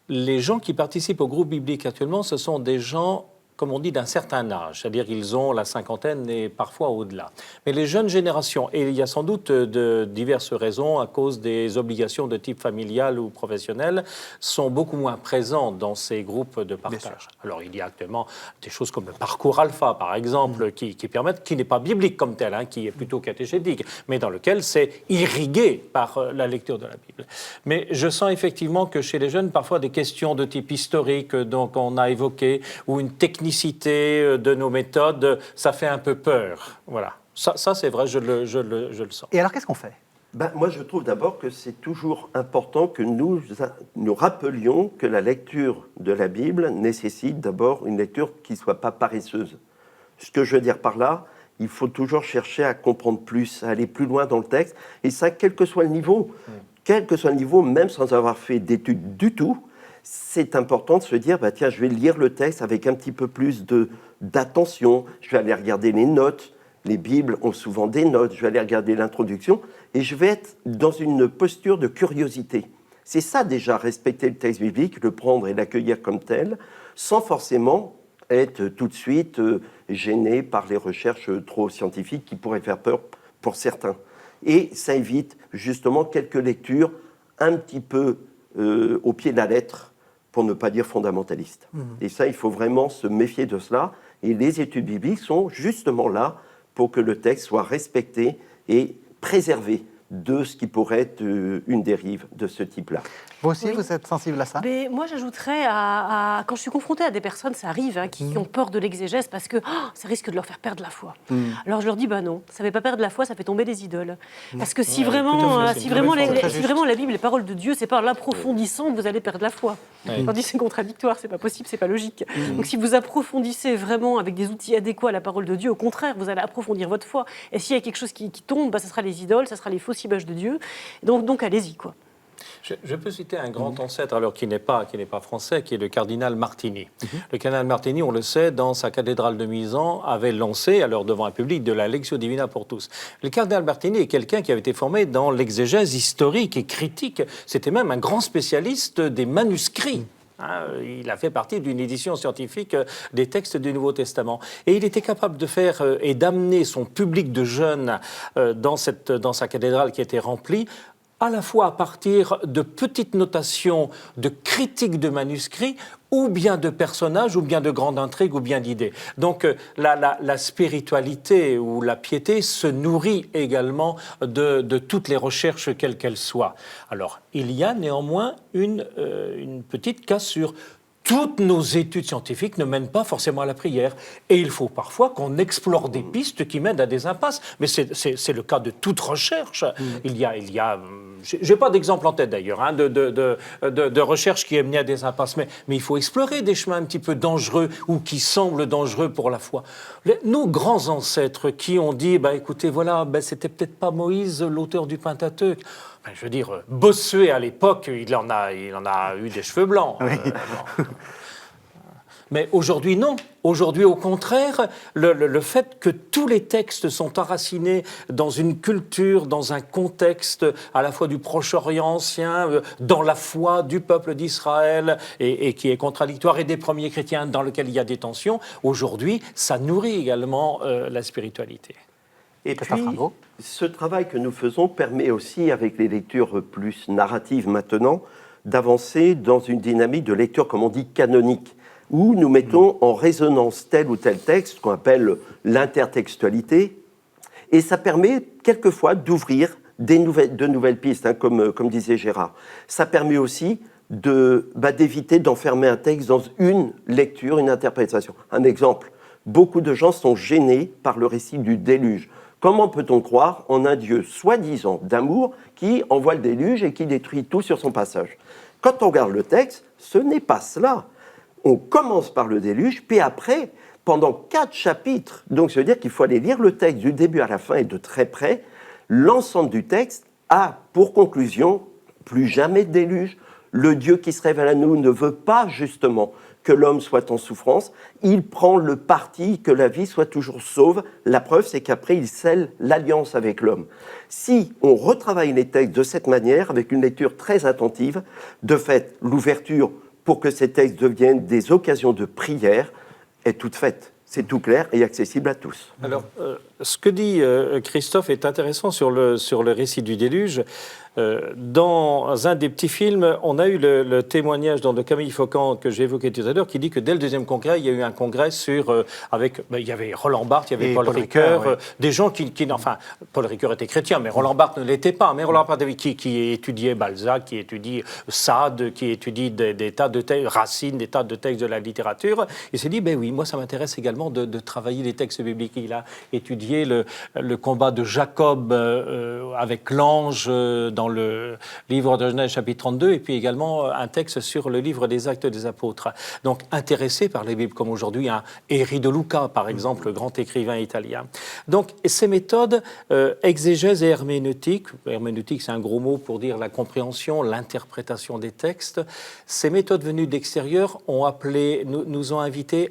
les gens qui participent aux groupes bibliques actuellement, ce sont des gens, comme on dit, d'un certain âge, c'est-à-dire qu'ils ont la cinquantaine et parfois au-delà. Mais les jeunes générations, et il y a sans doute de diverses raisons à cause des obligations de type familial ou professionnel, sont beaucoup moins présents dans ces groupes de partage. Alors il y a actuellement des choses comme le parcours alpha, par exemple, qui permettent, qui n'est pas biblique comme tel, qui est plutôt catéchétique, mais dans lequel c'est irrigué par la lecture de la Bible. Mais je sens effectivement que chez les jeunes, parfois des questions de type historique, donc on a évoqué, ou une technicité de nos méthodes, ça fait un peu peur. Voilà. Ça c'est vrai, je le sens. Et alors, qu'est-ce qu'on fait? Moi, je trouve d'abord que c'est toujours important que nous rappelions que la lecture de la Bible nécessite d'abord une lecture qui ne soit pas paresseuse. Ce que je veux dire par là, il faut toujours chercher à comprendre plus, à aller plus loin dans le texte, et ça, quel que soit le niveau. Quel que soit le niveau, même sans avoir fait d'études du tout, c'est important de se dire, tiens, je vais lire le texte avec un petit peu plus d'attention, je vais aller regarder les notes, les Bibles ont souvent des notes, je vais aller regarder l'introduction, et je vais être dans une posture de curiosité. C'est ça déjà, respecter le texte biblique, le prendre et l'accueillir comme tel, sans forcément être tout de suite gêné par les recherches trop scientifiques qui pourraient faire peur pour certains. Et ça évite justement quelques lectures un petit peu au pied de la lettre, pour ne pas dire fondamentaliste. Et ça, il faut vraiment se méfier de cela. Et les études bibliques sont justement là pour que le texte soit respecté et préservé de ce qui pourrait être une dérive de ce type-là. Vous aussi, vous êtes sensible à ça? Mais moi, j'ajouterais, quand je suis confrontée à des personnes, ça arrive, qui ont peur de l'exégèse parce que ça risque de leur faire perdre la foi. Alors je leur dis, non, ça ne fait pas perdre la foi, ça fait tomber des idoles. Parce que si vraiment la Bible est parole de Dieu, c'est pas en l'approfondissant que vous allez perdre la foi. Tandis que c'est contradictoire, c'est pas possible, c'est pas logique. Donc si vous approfondissez vraiment avec des outils adéquats la parole de Dieu, au contraire, vous allez approfondir votre foi. Et s'il y a quelque chose qui tombe, ça sera les idoles, ça sera les fausses images de Dieu. Donc allez-y, quoi. Je peux citer un grand ancêtre, alors qui n'est pas français, qui est le cardinal Martini. Le cardinal Martini, on le sait, dans sa cathédrale de Misan, avait lancé, alors devant un public, de la Lectio Divina pour tous. Le cardinal Martini est quelqu'un qui avait été formé dans l'exégèse historique et critique. C'était même un grand spécialiste des manuscrits. Il a fait partie d'une édition scientifique des textes du Nouveau Testament. Et il était capable de faire et d'amener son public de jeunes dans sa cathédrale qui était remplie, à la fois à partir de petites notations de critiques de manuscrits, ou bien de personnages, ou bien de grandes intrigues, ou bien d'idées. Donc la spiritualité ou la piété se nourrit également de toutes les recherches, quelles qu'elles soient. Alors, il y a néanmoins une petite cassure. Toutes nos études scientifiques ne mènent pas forcément à la prière. Et il faut parfois qu'on explore des pistes qui mènent à des impasses. Mais c'est le cas de toute recherche. Il y a j'ai pas d'exemple en tête d'ailleurs, de recherche qui est menée à des impasses. Mais il faut explorer des chemins un petit peu dangereux ou qui semblent dangereux pour la foi. Nos grands ancêtres qui ont dit, écoutez, voilà, c'était peut-être pas Moïse, l'auteur du Pentateuque. Je veux dire, Bossuet, à l'époque, il en a eu des cheveux blancs. Oui. Mais aujourd'hui, non. Aujourd'hui, au contraire, le fait que tous les textes sont enracinés dans une culture, dans un contexte à la fois du Proche-Orient ancien, dans la foi du peuple d'Israël, et qui est contradictoire, et des premiers chrétiens dans lequel il y a des tensions, aujourd'hui, ça nourrit également la spiritualité. Et puis, ce travail que nous faisons permet aussi, avec les lectures plus narratives maintenant, d'avancer dans une dynamique de lecture, comme on dit, canonique, où nous mettons en résonance tel ou tel texte, qu'on appelle l'intertextualité, et ça permet quelquefois d'ouvrir de nouvelles pistes, comme disait Gérard. Ça permet aussi d'éviter d'enfermer un texte dans une lecture, une interprétation. Un exemple, beaucoup de gens sont gênés par le récit du déluge. Comment peut-on croire en un Dieu soi-disant d'amour qui envoie le déluge et qui détruit tout sur son passage? Quand on regarde le texte, ce n'est pas cela. On commence par le déluge, puis après, pendant 4 chapitres, donc ça veut dire qu'il faut aller lire le texte du début à la fin et de très près, l'ensemble du texte a pour conclusion plus jamais de déluge. Le Dieu qui se révèle à nous ne veut pas justement que l'homme soit en souffrance. Il prend le parti que la vie soit toujours sauve. La preuve, c'est qu'après, il scelle l'alliance avec l'homme. Si on retravaille les textes de cette manière, avec une lecture très attentive, de fait, l'ouverture pour que ces textes deviennent des occasions de prière est toute faite. C'est tout clair et accessible à tous. Alors, ce que dit Christophe est intéressant sur le récit du déluge. Dans un des petits films, on a eu le témoignage de Camille Faucon que j'ai évoqué tout à l'heure, qui dit que dès le deuxième congrès, il y a eu un congrès il y avait Roland Barthes, il y avait Paul Ricoeur, oui. Des gens enfin, Paul Ricoeur était chrétien, mais Roland Barthes ne l'était pas. Mais Roland Barthes qui étudiait Balzac, qui étudie Sade, qui étudie des tas de textes, Racine, des tas de textes de la littérature. Il s'est dit, oui, moi ça m'intéresse également de travailler les textes bibliques. Il a étudié le combat de Jacob avec l'ange dans le livre de Genèse chapitre 32 et puis également un texte sur le livre des Actes des Apôtres. Donc intéressé par les Bibles comme aujourd'hui un Eri de Luca par exemple, le grand écrivain italien. Donc ces méthodes exégèse et herméneutique c'est un gros mot pour dire la compréhension, l'interprétation des textes. Ces méthodes venues d'extérieur nous ont invités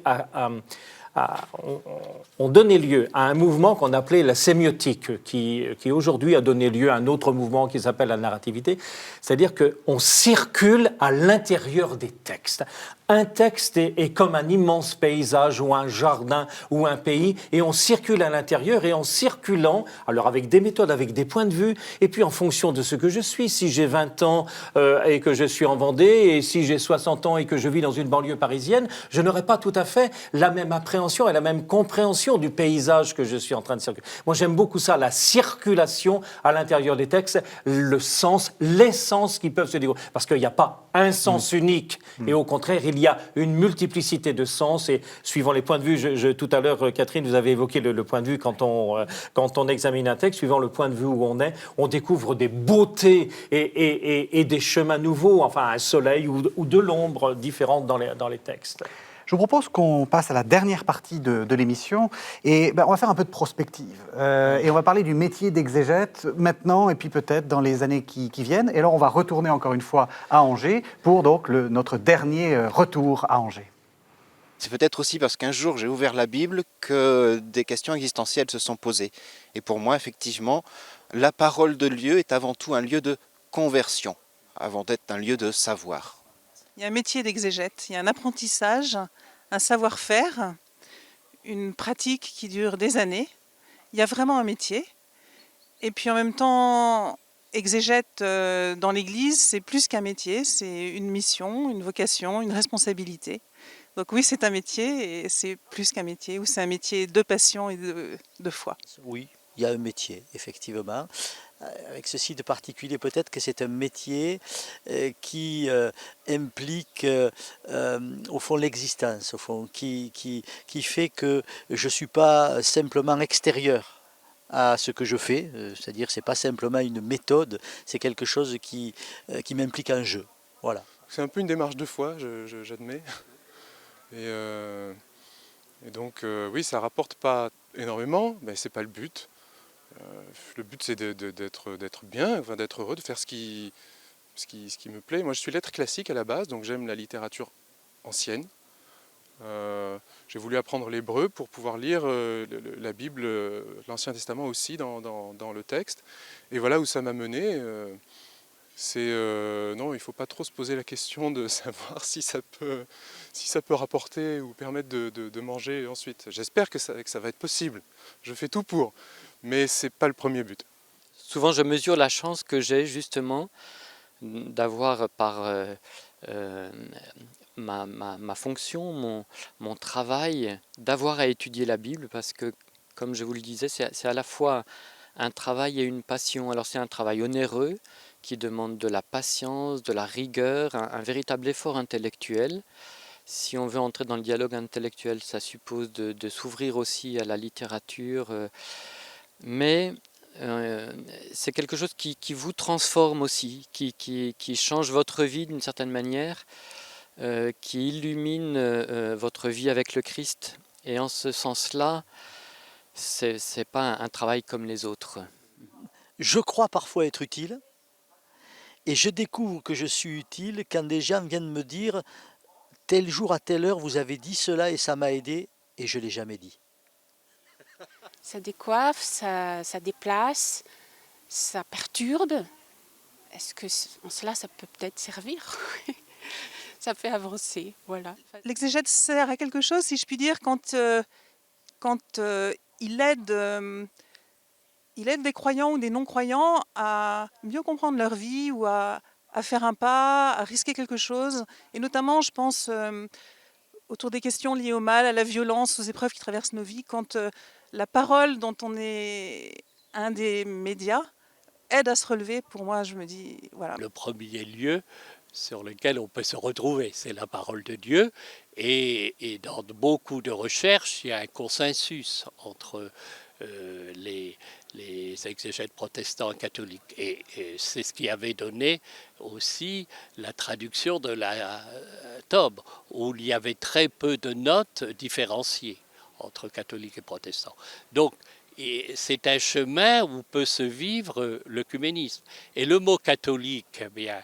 ont donné lieu à un mouvement qu'on appelait la sémiotique, qui aujourd'hui a donné lieu à un autre mouvement qui s'appelle la narrativité, c'est-à-dire qu'on circule à l'intérieur des textes. Un texte est comme un immense paysage ou un jardin ou un pays, et on circule à l'intérieur, et en circulant, alors avec des méthodes, avec des points de vue, et puis en fonction de ce que je suis, si j'ai 20 ans et que je suis en Vendée, et si j'ai 60 ans et que je vis dans une banlieue parisienne, je n'aurai pas tout à fait la même appréhension et la même compréhension du paysage que je suis en train de circuler. Moi j'aime beaucoup ça, la circulation à l'intérieur des textes, le sens, les sens qui peuvent se dérouler, parce qu'il n'y a pas un sens unique, et au contraire, il y a une multiplicité de sens, et suivant les points de vue, tout à l'heure, Catherine, vous avez évoqué le point de vue quand on examine un texte, suivant le point de vue où on découvre des beautés et des chemins nouveaux, enfin un soleil ou de l'ombre différentes dans les textes. Je vous propose qu'on passe à la dernière partie de l'émission et on va faire un peu de prospective. Et on va parler du métier d'exégète maintenant et puis peut-être dans les années qui viennent. Et alors on va retourner encore une fois à Angers pour donc notre dernier retour à Angers. C'est peut-être aussi parce qu'un jour j'ai ouvert la Bible que des questions existentielles se sont posées. Et pour moi, effectivement, la parole de Dieu est avant tout un lieu de conversion, avant d'être un lieu de savoir. Il y a un métier d'exégète, il y a un apprentissage, un savoir-faire, une pratique qui dure des années. Il y a vraiment un métier. Et puis en même temps, exégète dans l'Église, c'est plus qu'un métier, c'est une mission, une vocation, une responsabilité. Donc oui, c'est un métier et c'est plus qu'un métier, ou c'est un métier de passion et de foi. Oui, il y a un métier, effectivement. Avec ceci de particulier, peut-être que c'est un métier qui implique au fond l'existence, au fond, qui fait que je ne suis pas simplement extérieur à ce que je fais, c'est-à-dire c'est pas simplement une méthode, c'est quelque chose qui m'implique un jeu. Voilà. C'est un peu une démarche de foi, j'admets. Et donc oui, ça rapporte pas énormément, mais c'est pas le but. Le but c'est d'être bien, enfin, d'être heureux, de faire ce qui me plaît. Moi je suis lettres classiques à la base, donc j'aime la littérature ancienne. J'ai voulu apprendre l'hébreu pour pouvoir lire la Bible, l'Ancien Testament aussi dans le texte. Et voilà où ça m'a mené. Non, il ne faut pas trop se poser la question de savoir si ça peut rapporter ou permettre de manger ensuite. J'espère que ça va être possible. Je fais tout pour. Mais ce n'est pas le premier but. Souvent, je mesure la chance que j'ai justement d'avoir par ma fonction, mon travail, d'avoir à étudier la Bible parce que, comme je vous le disais, c'est à la fois un travail et une passion. Alors c'est un travail onéreux qui demande de la patience, de la rigueur, un véritable effort intellectuel. Si on veut entrer dans le dialogue intellectuel, ça suppose de s'ouvrir aussi à la littérature, mais c'est quelque chose qui vous transforme aussi, qui change votre vie d'une certaine manière, qui illumine votre vie avec le Christ. Et en ce sens-là, c'est pas un travail comme les autres. Je crois parfois être utile, et je découvre que je suis utile quand des gens viennent me dire « tel jour à telle heure vous avez dit cela et ça m'a aidé » et je ne l'ai jamais dit. Ça décoiffe, ça déplace, ça perturbe. Est-ce que en cela, ça peut peut-être servir? Ça fait avancer, voilà. L'exégète sert à quelque chose, si je puis dire, quand il aide des croyants ou des non-croyants à mieux comprendre leur vie ou à faire un pas, à risquer quelque chose. Et notamment, je pense, autour des questions liées au mal, à la violence, aux épreuves qui traversent nos vies, quand la parole dont on est un des médias aide à se relever, pour moi, je me dis, voilà. Le premier lieu sur lequel on peut se retrouver, c'est la parole de Dieu. Et dans beaucoup de recherches, il y a un consensus entre les exégètes protestants et catholiques. Et c'est ce qui avait donné aussi la traduction de la Tobe, où il y avait très peu de notes différenciées entre catholiques et protestants. Donc, c'est un chemin où peut se vivre l'œcuménisme. Et le mot catholique, eh bien,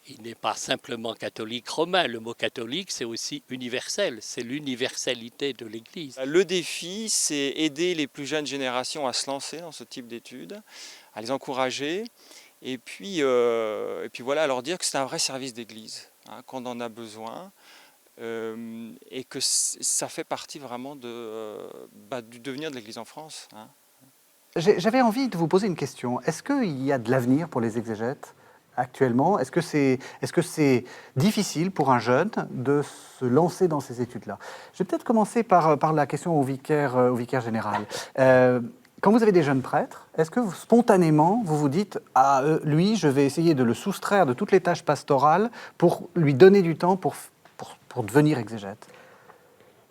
il n'est pas simplement catholique romain. Le mot catholique, c'est aussi universel. C'est l'universalité de l'Église. Le défi, c'est aider les plus jeunes générations à se lancer dans ce type d'études, à les encourager, et puis voilà, à leur dire que c'est un vrai service d'Église, hein, qu'on en a besoin, et que ça fait partie vraiment du devenir de l'Église en France. Hein. J'avais envie de vous poser une question. Est-ce qu'il y a de l'avenir pour les exégètes actuellement? Est-ce que c'est difficile pour un jeune de se lancer dans ces études-là? Je vais peut-être commencer par la question au vicaire général. Quand vous avez des jeunes prêtres, est-ce que spontanément, vous vous dites « Ah, lui, je vais essayer de le soustraire de toutes les tâches pastorales pour lui donner du temps pour devenir exégète »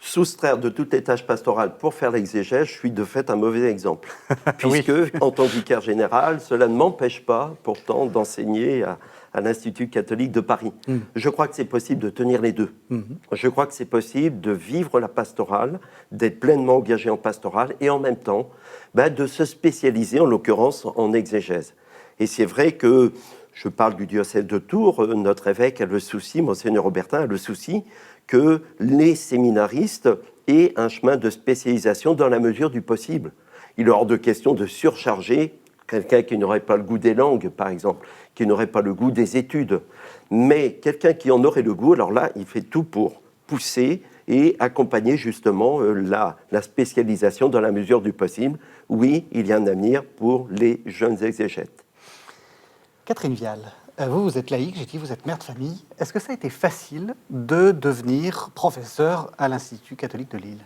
Soustraire de toutes les tâches pastorales pour faire l'exégèse, je suis de fait un mauvais exemple. Puisque, en tant que vicaire général, cela ne m'empêche pas pourtant d'enseigner à l'Institut catholique de Paris. Je crois que c'est possible de tenir les deux. Je crois que c'est possible de vivre la pastorale, d'être pleinement engagé en pastorale et en même temps de se spécialiser, en l'occurrence en exégèse. Et c'est vrai que, je parle du diocèse de Tours, notre évêque a le souci, Monseigneur Aubertin a le souci, que les séminaristes aient un chemin de spécialisation dans la mesure du possible. Il est hors de question de surcharger quelqu'un qui n'aurait pas le goût des langues, par exemple, qui n'aurait pas le goût des études. Mais quelqu'un qui en aurait le goût, alors là, il fait tout pour pousser et accompagner justement la spécialisation dans la mesure du possible. Oui, il y a un avenir pour les jeunes exégètes. Catherine Vial, vous êtes laïque, j'ai dit, vous êtes mère de famille. Est-ce que ça a été facile de devenir professeur à l'Institut catholique de Lille ?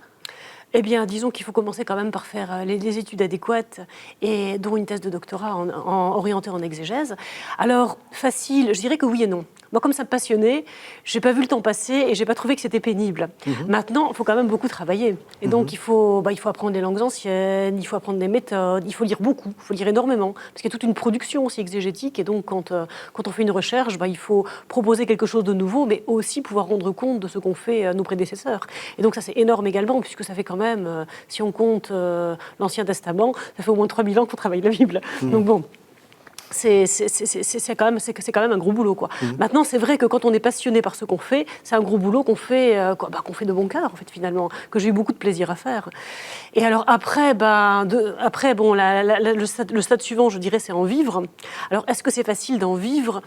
Eh bien, disons qu'il faut commencer quand même par faire les études adéquates, et dont une thèse de doctorat orientée en exégèse. Alors, facile, je dirais que oui et non. Moi, comme ça me passionnait, je n'ai pas vu le temps passer et je n'ai pas trouvé que c'était pénible. Maintenant, il faut quand même beaucoup travailler. Et donc, il faut apprendre les langues anciennes, il faut apprendre des méthodes, il faut lire beaucoup, il faut lire énormément. Parce qu'il y a toute une production aussi exégétique. Et donc, quand on fait une recherche, il faut proposer quelque chose de nouveau, mais aussi pouvoir rendre compte de ce qu'ont fait nos prédécesseurs. Et donc, ça, c'est énorme également, puisque ça fait quand même, si on compte l'Ancien Testament, ça fait au moins 3000 ans qu'on travaille la Bible. Donc bon, c'est quand même un gros boulot, quoi. Maintenant, c'est vrai que quand on est passionné par ce qu'on fait, c'est un gros boulot qu'on fait de bon cœur, en fait, finalement, que j'ai eu beaucoup de plaisir à faire. Et alors après, le stade suivant, je dirais, c'est en vivre. Alors, est-ce que c'est facile d'en vivre ?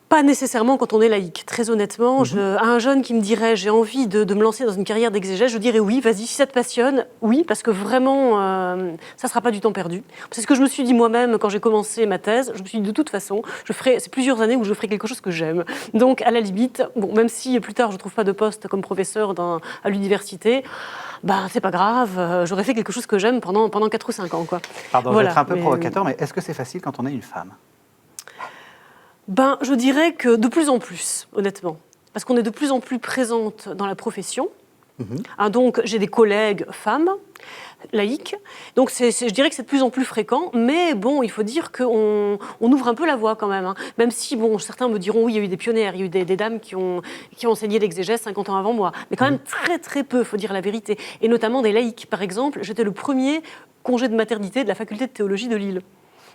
Pas nécessairement quand on est laïque. Très honnêtement, à un jeune qui me dirait j'ai envie de me lancer dans une carrière d'exégèse, je dirais oui, vas-y, si ça te passionne, oui, parce que vraiment, ça ne sera pas du temps perdu. C'est ce que je me suis dit moi-même quand j'ai commencé ma thèse. Je me suis dit de toute façon, c'est plusieurs années où je ferai quelque chose que j'aime. Donc à la limite, bon, même si plus tard je ne trouve pas de poste comme professeur à l'université, c'est pas grave, j'aurais fait quelque chose que j'aime pendant 4 ou 5 ans. Quoi. Pardon, voilà, je vais être un peu provocateur, mais est-ce que c'est facile quand on est une femme ? Je dirais que de plus en plus, honnêtement. Parce qu'on est de plus en plus présente dans la profession. Donc, j'ai des collègues femmes, laïques. Donc, je dirais que c'est de plus en plus fréquent. Mais bon, il faut dire qu'on ouvre un peu la voie quand même. Même si, certains me diront, oui, il y a eu des pionnières, il y a eu des dames qui ont enseigné l'exégèse 50 ans avant moi. Mais quand même très, très peu, il faut dire la vérité. Et notamment des laïcs. Par exemple, j'étais le premier congé de maternité de la faculté de théologie de Lille.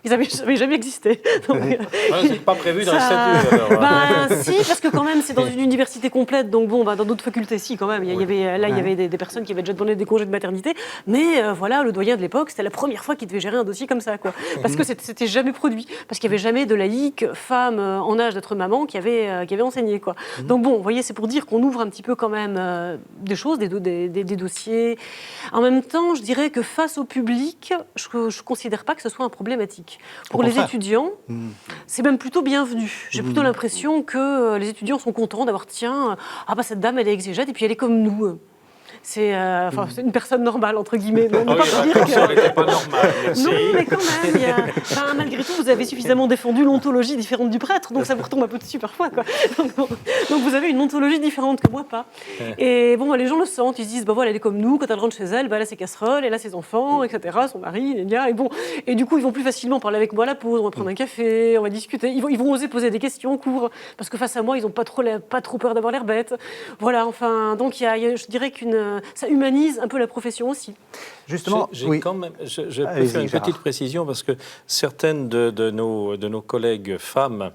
Ils n'avaient jamais existé. C'est pas prévu dans les statuts, alors. Si, parce que quand même, c'est dans une université complète, donc dans d'autres facultés, si, quand même. Il y avait des personnes qui avaient déjà demandé des congés de maternité, mais le doyen de l'époque, c'était la première fois qu'il devait gérer un dossier comme ça, quoi. Parce que c'était jamais produit, parce qu'il n'y avait jamais de laïque, femme en âge d'être maman, qui avait enseigné, quoi. Donc vous voyez, c'est pour dire qu'on ouvre un petit peu quand même des choses, des dossiers. En même temps, je dirais que face au public, je ne considère pas que ce soit un problématique. Pour les étudiants, c'est même plutôt bienvenu. J'ai plutôt l'impression que les étudiants sont contents d'avoir, cette dame, elle est exégète et puis elle est comme nous. C'est une personne normale, entre guillemets. Mais on ne peut pas dire elle n'était pas normale. Non, mais quand même, malgré tout, vous avez suffisamment défendu l'ontologie différente du prêtre, donc ça vous retombe un peu dessus parfois, quoi. Donc vous avez une ontologie différente que moi, pas. Et les gens le sentent, ils se disent, elle est comme nous, quand elle rentre chez elle, elle a ses casseroles, elle a ses enfants, etc., son mari, et du coup, ils vont plus facilement parler avec moi à la pause, on va prendre un café, on va discuter, ils vont oser poser des questions au cours, parce que face à moi, ils n'ont pas trop peur d'avoir l'air bête. Voilà, donc je dirais ça humanise un peu la profession aussi. Justement, je peux faire une petite précision parce que certaines de nos collègues femmes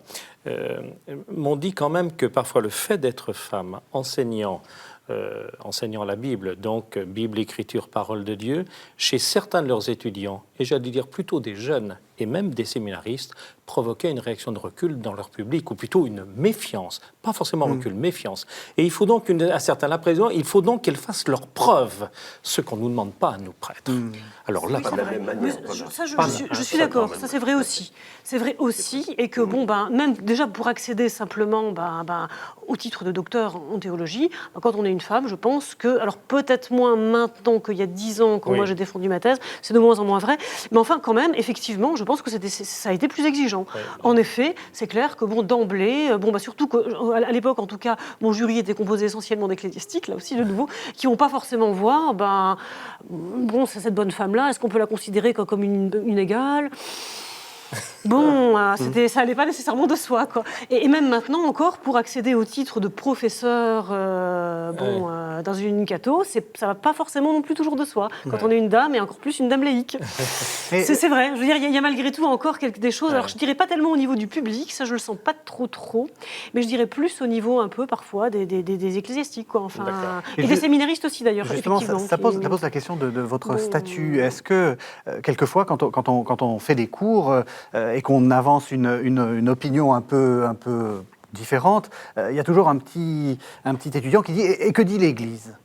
m'ont dit quand même que parfois le fait d'être femme, enseignant la Bible, donc Bible, écriture, parole de Dieu, chez certains de leurs étudiants, et j'allais dire plutôt des jeunes et même des séminaristes, provoquait une réaction de recul dans leur public, ou plutôt une méfiance, pas forcément recul, méfiance. Et il faut donc, à certains la président, il faut donc qu'elles fassent leurs preuves, ce qu'on ne nous demande pas à nous prêtres. Alors là, je suis d'accord, ça c'est vrai aussi. C'est vrai aussi, et que même déjà pour accéder simplement au titre de docteur en théologie, quand on est une femme, je pense que, alors peut-être moins maintenant qu'il y a 10 ans, quand moi j'ai défendu ma thèse, c'est de moins en moins vrai, mais enfin quand même, effectivement, je pense que ça a été plus exigeant. En effet, c'est clair que d'emblée, surtout qu'à l'époque en tout cas, mon jury était composé essentiellement d'ecclésiastiques, là aussi de nouveau, qui n'ont pas forcément voir, c'est cette bonne femme-là, est-ce qu'on peut la considérer comme une égale ? Ça n'allait pas nécessairement de soi, quoi. Et même maintenant encore, pour accéder au titre de professeur dans une catho, ça va pas forcément non plus toujours de soi. Quand on est une dame, et encore plus une dame laïque. C'est vrai, je veux dire, il y a malgré tout encore des choses, alors je dirais pas tellement au niveau du public, ça je le sens pas trop, mais je dirais plus au niveau un peu parfois des ecclésiastiques, quoi, et des séminaristes aussi d'ailleurs. Justement, ça pose la question de votre statut. Est-ce que, quelquefois, quand on fait des cours, et qu'on avance une opinion un peu différente, il y a toujours un petit étudiant qui dit « Et que dit l'Église ?»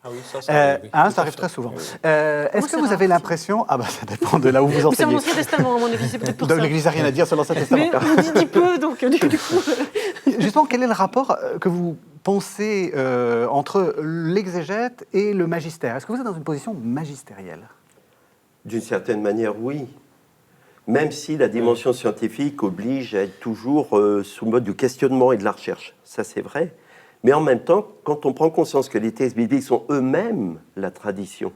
Ah oui, ça arrive très souvent. Est-ce que vous avez l'impression... ça dépend de là où vous enseignez. C'est mon Ancien Testament, à mon avis, c'est peut-être pour ça. Donc l'Église n'a rien à dire sur l'Ancien Testament. Mais on dit peu, donc du coup... Justement, quel est le rapport que vous pensez entre l'exégète et le magistère ? Est-ce que vous êtes dans une position magistérielle ? D'une certaine manière, oui. Même si la dimension scientifique oblige à être toujours sous le mode du questionnement et de la recherche. Ça, c'est vrai. Mais en même temps, quand on prend conscience que les textes bibliques sont eux-mêmes la tradition,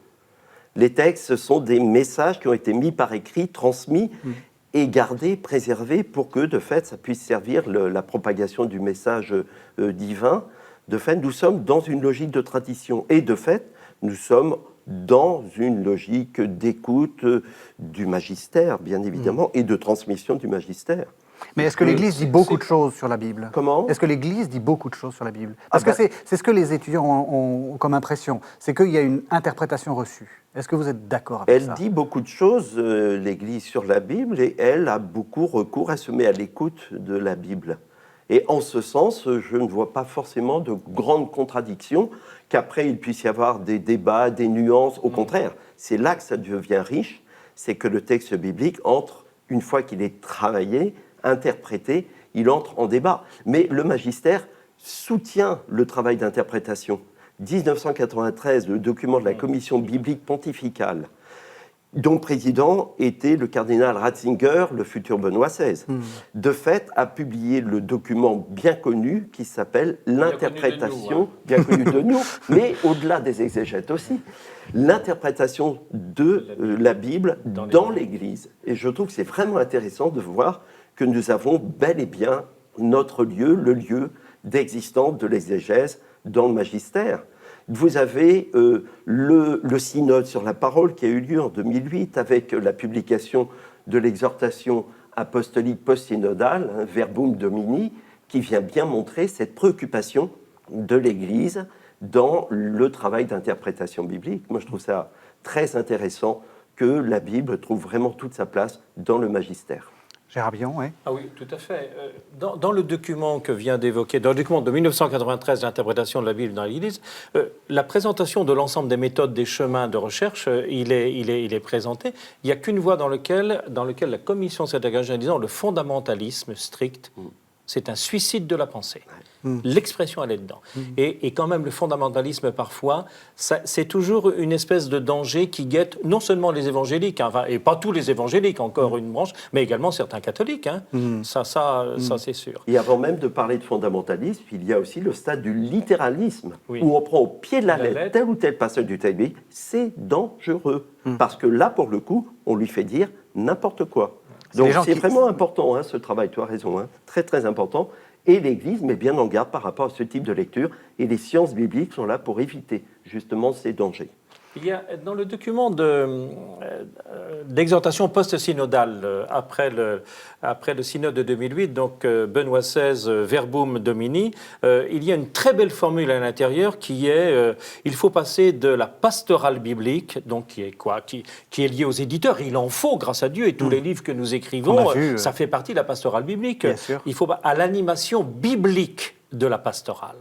les textes, ce sont des messages qui ont été mis par écrit, transmis et gardés, préservés pour que, de fait, ça puisse servir la propagation du message divin. De fait, nous sommes dans une logique de tradition. Et de fait, nous sommes dans une logique d'écoute du magistère, bien évidemment, et de transmission du magistère. Mais est-ce que l'Église dit beaucoup de choses sur la Bible ? Comment ? Est-ce que l'Église dit beaucoup de choses sur la Bible ? Parce que c'est ce que les étudiants ont comme impression, c'est qu'il y a une interprétation reçue. Est-ce que vous êtes d'accord avec ça ? Elle dit beaucoup de choses, l'Église, sur la Bible, et elle a beaucoup recours, elle se met à l'écoute de la Bible. Et en ce sens, je ne vois pas forcément de grandes contradictions, qu'après il puisse y avoir des débats, des nuances. Au contraire, c'est là que ça devient riche, c'est que le texte biblique entre, une fois qu'il est travaillé, interprété, il entre en débat. Mais le magistère soutient le travail d'interprétation. 1993, le document de la commission biblique pontificale, dont le président était le cardinal Ratzinger, le futur Benoît XVI. De fait, a publié le document bien connu qui s'appelle l'interprétation, bien connu de nous, mais au-delà des exégètes aussi, l'interprétation de la Bible dans l'Église. Et je trouve que c'est vraiment intéressant de voir que nous avons bel et bien notre lieu, le lieu d'existence de l'exégèse dans le magistère. Vous avez le synode sur la parole qui a eu lieu en 2008 avec la publication de l'exhortation apostolique post-synodale, Verbum Domini, qui vient bien montrer cette préoccupation de l'Église dans le travail d'interprétation biblique. Moi, je trouve ça très intéressant que la Bible trouve vraiment toute sa place dans le magistère. Gérard Billon, oui. Ah oui, tout à fait. Dans le document que vient d'évoquer, dans le document de 1993, l'interprétation de la Bible dans l'Église, la présentation de l'ensemble des méthodes, des chemins de recherche, il est présenté. Il n'y a qu'une voie dans laquelle la Commission s'est engagée en disant le fondamentalisme strict, c'est un suicide de la pensée. L'expression, elle est dedans. Et quand même, le fondamentalisme, parfois, c'est toujours une espèce de danger qui guette non seulement les évangéliques, hein, et pas tous les évangéliques, encore une branche, mais également certains catholiques. Hein. Ça, c'est sûr. Et avant même de parler de fondamentalisme, il y a aussi le stade du littéralisme, où on prend au pied de la lettre tel ou tel passage du texte biblique. C'est dangereux, parce que là, pour le coup, on lui fait dire n'importe quoi. Donc c'est vraiment important, hein, ce travail, tu as raison, hein, très très important. Et l'Église met bien en garde par rapport à ce type de lecture. Et les sciences bibliques sont là pour éviter justement ces dangers. Il y a dans le document d'exhortation post-synodale, après le synode de 2008, donc Benoît XVI, Verbum Domini, il y a une très belle formule à l'intérieur qui est il faut passer de la pastorale biblique, donc qui est liée aux éditeurs. Il en faut, grâce à Dieu, et tous les livres que nous écrivons, ça fait partie de la pastorale biblique. Il faut à l'animation biblique de la pastorale.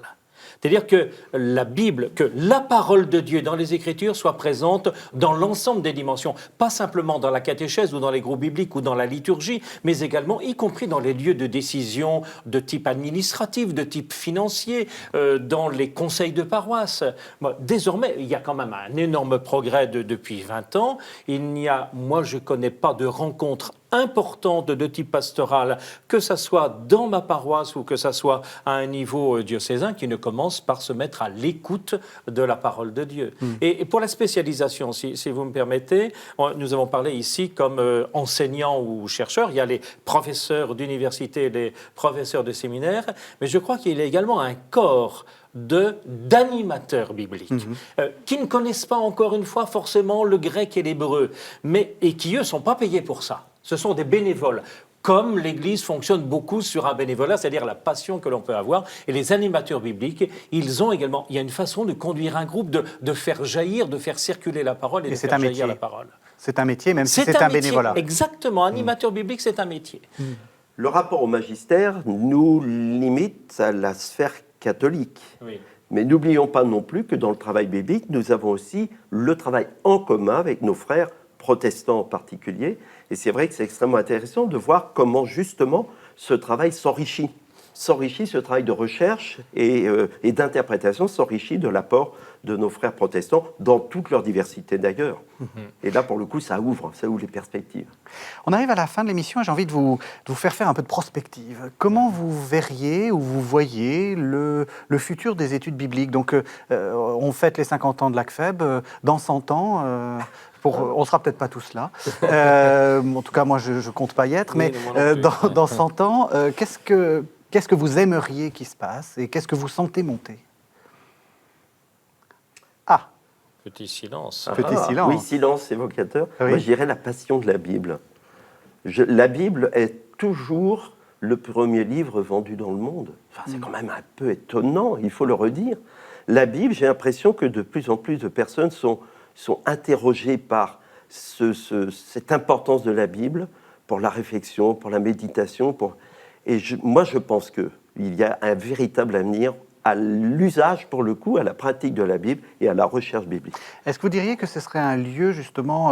C'est-à-dire que la Bible, que la parole de Dieu dans les Écritures soit présente dans l'ensemble des dimensions, pas simplement dans la catéchèse ou dans les groupes bibliques ou dans la liturgie, mais également, y compris dans les lieux de décision de type administratif, de type financier, dans les conseils de paroisse. Désormais, il y a quand même un énorme progrès depuis 20 ans. Moi, je ne connais pas de rencontre importante de type pastoral, que ça soit dans ma paroisse ou que ça soit à un niveau diocésain, qui ne commence par se mettre à l'écoute de la parole de Dieu. Et pour la spécialisation, si vous me permettez, nous avons parlé ici comme enseignants ou chercheurs, il y a les professeurs d'université, les professeurs de séminaire, mais je crois qu'il y a également un corps d'animateurs bibliques, qui ne connaissent pas encore une fois forcément le grec et l'hébreu, et qui eux ne sont pas payés pour ça. Ce sont des bénévoles. Comme l'Église fonctionne beaucoup sur un bénévolat, c'est-à-dire la passion que l'on peut avoir. Et les animateurs bibliques, il y a une façon de conduire un groupe, de faire jaillir, de faire circuler la parole et de faire jaillir la parole. C'est un métier, même si c'est un bénévolat. Exactement, animateur biblique, c'est un métier. Le rapport au magistère nous limite à la sphère catholique. Oui. Mais n'oublions pas non plus que dans le travail biblique, nous avons aussi le travail en commun avec nos frères protestants en particulier. Et c'est vrai que c'est extrêmement intéressant de voir comment justement ce travail s'enrichit, ce travail de recherche et d'interprétation s'enrichit de l'apport de nos frères protestants dans toute leur diversité d'ailleurs. Et là, pour le coup, ça ouvre les perspectives. On arrive à la fin de l'émission et j'ai envie de vous faire un peu de prospective. Comment vous verriez ou vous voyez le futur des études bibliques ? Donc, on fête les 50 ans de l'ACFEB. Dans 100 ans... on ne sera peut-être pas tous là. En tout cas, moi, je ne compte pas y être. Mais dans 100 ans, qu'est-ce que vous aimeriez qu'il se passe et qu'est-ce que vous sentez monter ? Petit silence. Petit silence. Oui, silence évocateur. Oui. Moi, je dirais la passion de la Bible. La Bible est toujours le premier livre vendu dans le monde. Enfin, c'est quand même un peu étonnant, il faut le redire. La Bible, j'ai l'impression que de plus en plus de personnes sont interrogées par cette importance de la Bible pour la réflexion, pour la méditation. Moi, je pense qu'il y a un véritable avenir à l'usage, pour le coup, à la pratique de la Bible et à la recherche biblique. Est-ce que vous diriez que ce serait un lieu, justement,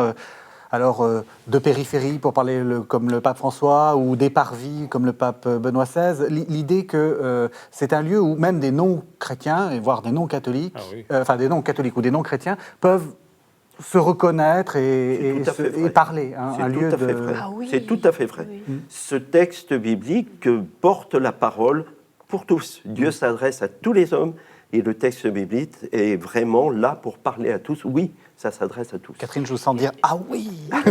de périphérie, pour parler comme le pape François, ou d'éparvis, comme le pape Benoît XVI, l'idée que c'est un lieu où même des non-chrétiens, voire des non-catholiques, enfin des non-catholiques ou des non-chrétiens, peuvent se reconnaître et tout à fait vrai. parler. Hein, C'est un tout lieu à fait de... vrai. Ah oui. C'est tout à fait vrai. Oui. Ce texte biblique porte la parole pour tous. Dieu s'adresse à tous les hommes et le texte biblique est vraiment là pour parler à tous. Oui, ça s'adresse à tous. Catherine, je vous sens dire « Ah oui !»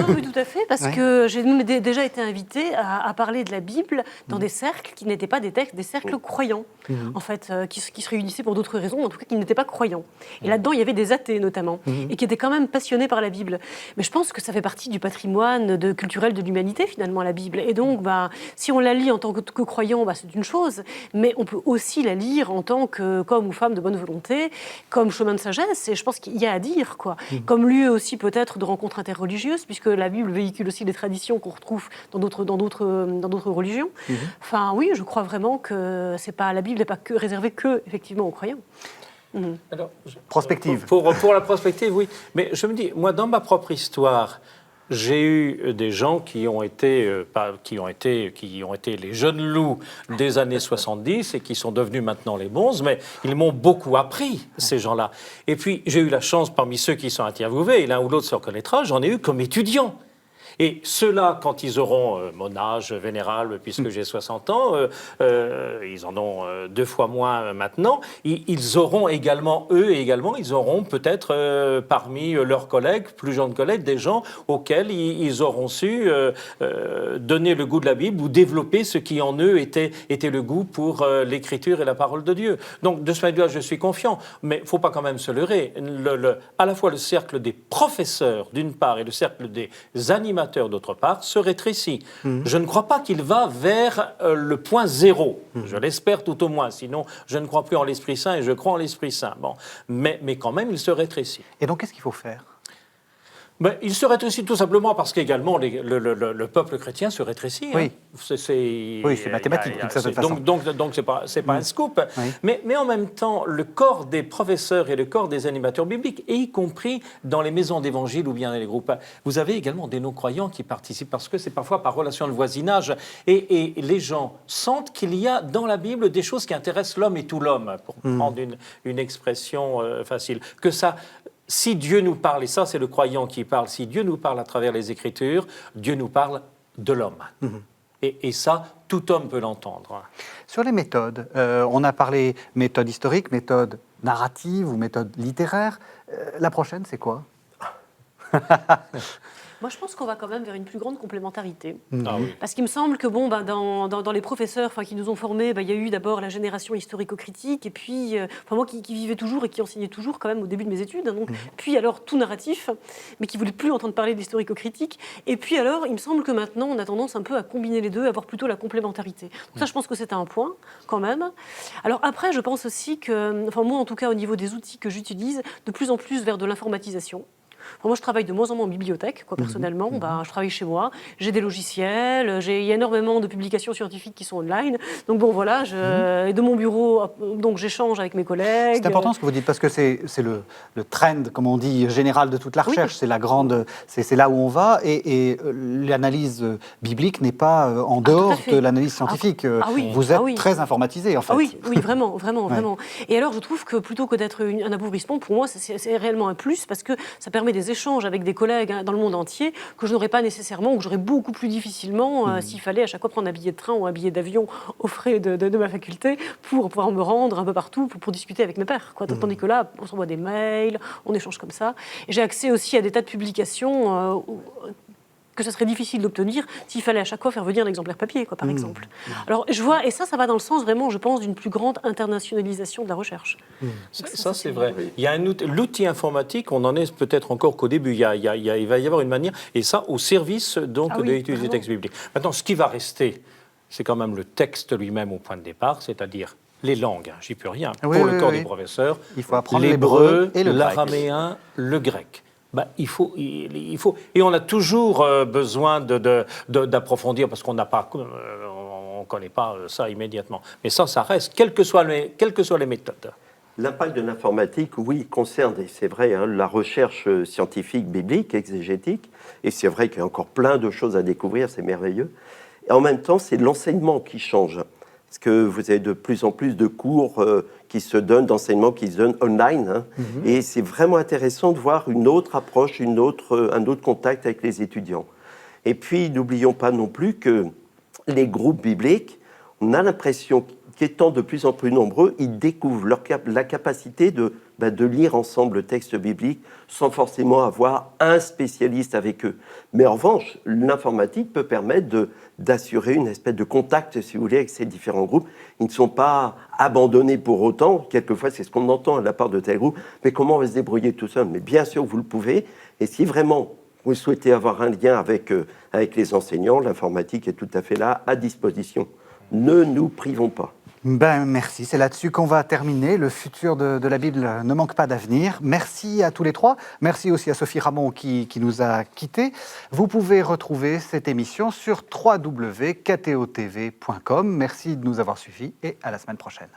Oui, tout à fait, parce Ouais. que j'ai déjà été invitée à parler de la Bible dans des cercles qui n'étaient pas des cercles croyants, en fait, qui se réunissaient pour d'autres raisons, en tout cas qui n'étaient pas croyants. Et là-dedans, il y avait des athées notamment, et qui étaient quand même passionnés par la Bible. Mais je pense que ça fait partie du patrimoine culturel de l'humanité, finalement, la Bible. Et donc, si on la lit en tant que croyant, c'est une chose, mais on peut aussi la lire en tant qu'homme ou femme de bonne volonté, comme chemin de sagesse, et je pense qu'il y a à dire, quoi. Comme lieu aussi peut-être de rencontres interreligieuses, puisque la Bible véhicule aussi des traditions qu'on retrouve dans d'autres religions. Enfin, oui, je crois vraiment que la Bible n'est pas réservée effectivement aux croyants. Alors, Prospective. Pour la prospective, oui. Mais je me dis, moi, dans ma propre histoire, j'ai eu des gens qui ont été les jeunes loups des années 70 et qui sont devenus maintenant les bonzes, mais ils m'ont beaucoup appris, ces gens-là. Et puis, j'ai eu la chance, parmi ceux qui sont interviewés, et l'un ou l'autre se reconnaîtra, j'en ai eu comme étudiants. Et ceux-là, quand ils auront mon âge vénérable, puisque j'ai 60 ans, ils en ont 2 fois moins maintenant, ils auront également, ils auront peut-être parmi leurs collègues, plus jeunes collègues, des gens auxquels ils auront su donner le goût de la Bible ou développer ce qui en eux était le goût pour l'écriture et la parole de Dieu. Donc, de ce point de vue-là, je suis confiant, mais il ne faut pas quand même se leurrer. À la fois le cercle des professeurs, d'une part, et le cercle des animateurs, d'autre part, se rétrécit. Je ne crois pas qu'il va vers le point zéro. Je l'espère tout au moins. Sinon, je ne crois plus en l'Esprit Saint et je crois en l'Esprit Saint. Bon. Mais quand même, il se rétrécit. Et donc, qu'est-ce qu'il faut faire ? Il se rétrécit tout simplement parce qu'également le peuple chrétien se rétrécit. Oui, c'est mathématique d'une certaine façon. Donc c'est pas un scoop. Oui. Mais en même temps, le corps des professeurs et le corps des animateurs bibliques, et y compris dans les maisons d'évangile ou bien dans les groupes, vous avez également des non-croyants qui participent parce que c'est parfois par relation de voisinage. Et les gens sentent qu'il y a dans la Bible des choses qui intéressent l'homme et tout l'homme, pour prendre une expression facile. Que ça... Si Dieu nous parle, et ça c'est le croyant qui parle, si Dieu nous parle à travers les Écritures, Dieu nous parle de l'homme. Et ça, tout homme peut l'entendre. Sur les méthodes, on a parlé méthode historique, méthode narrative ou méthode littéraire. La prochaine, c'est quoi ? Moi, je pense qu'on va quand même vers une plus grande complémentarité. Ah oui. Parce qu'il me semble que dans les professeurs qui nous ont formés, il y a eu d'abord la génération historico-critique, et puis, moi qui vivais toujours et qui enseignais toujours quand même au début de mes études, donc, puis alors tout narratif, mais qui ne voulait plus entendre parler d'historico-critique. Et puis alors, il me semble que maintenant, on a tendance un peu à combiner les deux, à avoir plutôt la complémentarité. Donc ça, je pense que c'est un point, quand même. Alors après, je pense aussi que, moi en tout cas, au niveau des outils que j'utilise, de plus en plus vers de l'informatisation. Moi, je travaille de moins en moins en bibliothèque, personnellement. Je travaille chez moi, j'ai des logiciels, il y a énormément de publications scientifiques qui sont online. Donc voilà, et de mon bureau, donc j'échange avec mes collègues. C'est important ce que vous dites, parce que c'est le trend, comme on dit, général de toute la recherche. Oui. C'est là où on va, et l'analyse biblique n'est pas en dehors de l'analyse scientifique. Vous êtes très informatisé, en fait. Oui, vraiment. Et alors, je trouve que plutôt que d'être un appauvrissement, pour moi, c'est réellement un plus, parce que ça permet des échanges avec des collègues dans le monde entier que je n'aurais pas nécessairement, ou que j'aurais beaucoup plus difficilement s'il fallait à chaque fois prendre un billet de train ou un billet d'avion aux frais de ma faculté pour pouvoir me rendre un peu partout pour discuter avec mes pairs. Tandis que là, on s'envoie des mails, on échange comme ça. Et j'ai accès aussi à des tas de publications que ce serait difficile d'obtenir s'il fallait à chaque fois faire venir un exemplaire papier, par exemple. Alors, je vois, et ça va dans le sens vraiment, je pense, d'une plus grande internationalisation de la recherche. Ça c'est vrai. Il y a l'outil informatique, on n'en est peut-être encore qu'au début. Il va y avoir une manière, et ça au service donc de l'utilisation du texte biblique. Maintenant, ce qui va rester, c'est quand même le texte lui-même au point de départ, c'est-à-dire les langues. J'y peux rien. Pour le corps des professeurs, il faut apprendre l'hébreu, et l'araméen, le grec. Il faut, et on a toujours besoin d'approfondir parce qu'on n'a pas, on connaît pas ça immédiatement. Mais ça reste, quelles que soient les méthodes. L'impact de l'informatique, oui, concerne, et c'est vrai, la recherche scientifique, biblique, exégétique, et c'est vrai qu'il y a encore plein de choses à découvrir, c'est merveilleux. Et en même temps, c'est l'enseignement qui change. Parce que vous avez de plus en plus de cours qui se donnent, d'enseignements qui se donnent online. Hein. Et c'est vraiment intéressant de voir une autre approche, un autre contact avec les étudiants. Et puis, n'oublions pas non plus que les groupes bibliques, on a l'impression qu'étant de plus en plus nombreux, ils découvrent la capacité de lire ensemble le texte biblique sans forcément avoir un spécialiste avec eux. Mais en revanche, l'informatique peut permettre d'assurer une espèce de contact, si vous voulez, avec ces différents groupes. Ils ne sont pas abandonnés pour autant. Quelquefois, c'est ce qu'on entend de la part de tel groupe. Mais comment on va se débrouiller tout seul? Mais bien sûr, vous le pouvez. Et si vraiment vous souhaitez avoir un lien avec les enseignants, l'informatique est tout à fait là, à disposition. Ne nous privons pas. Merci, c'est là-dessus qu'on va terminer. Le futur de la Bible ne manque pas d'avenir. Merci à tous les trois. Merci aussi à Sophie Ramon qui nous a quittés. Vous pouvez retrouver cette émission sur www.ktotv.com. Merci de nous avoir suivis et à la semaine prochaine.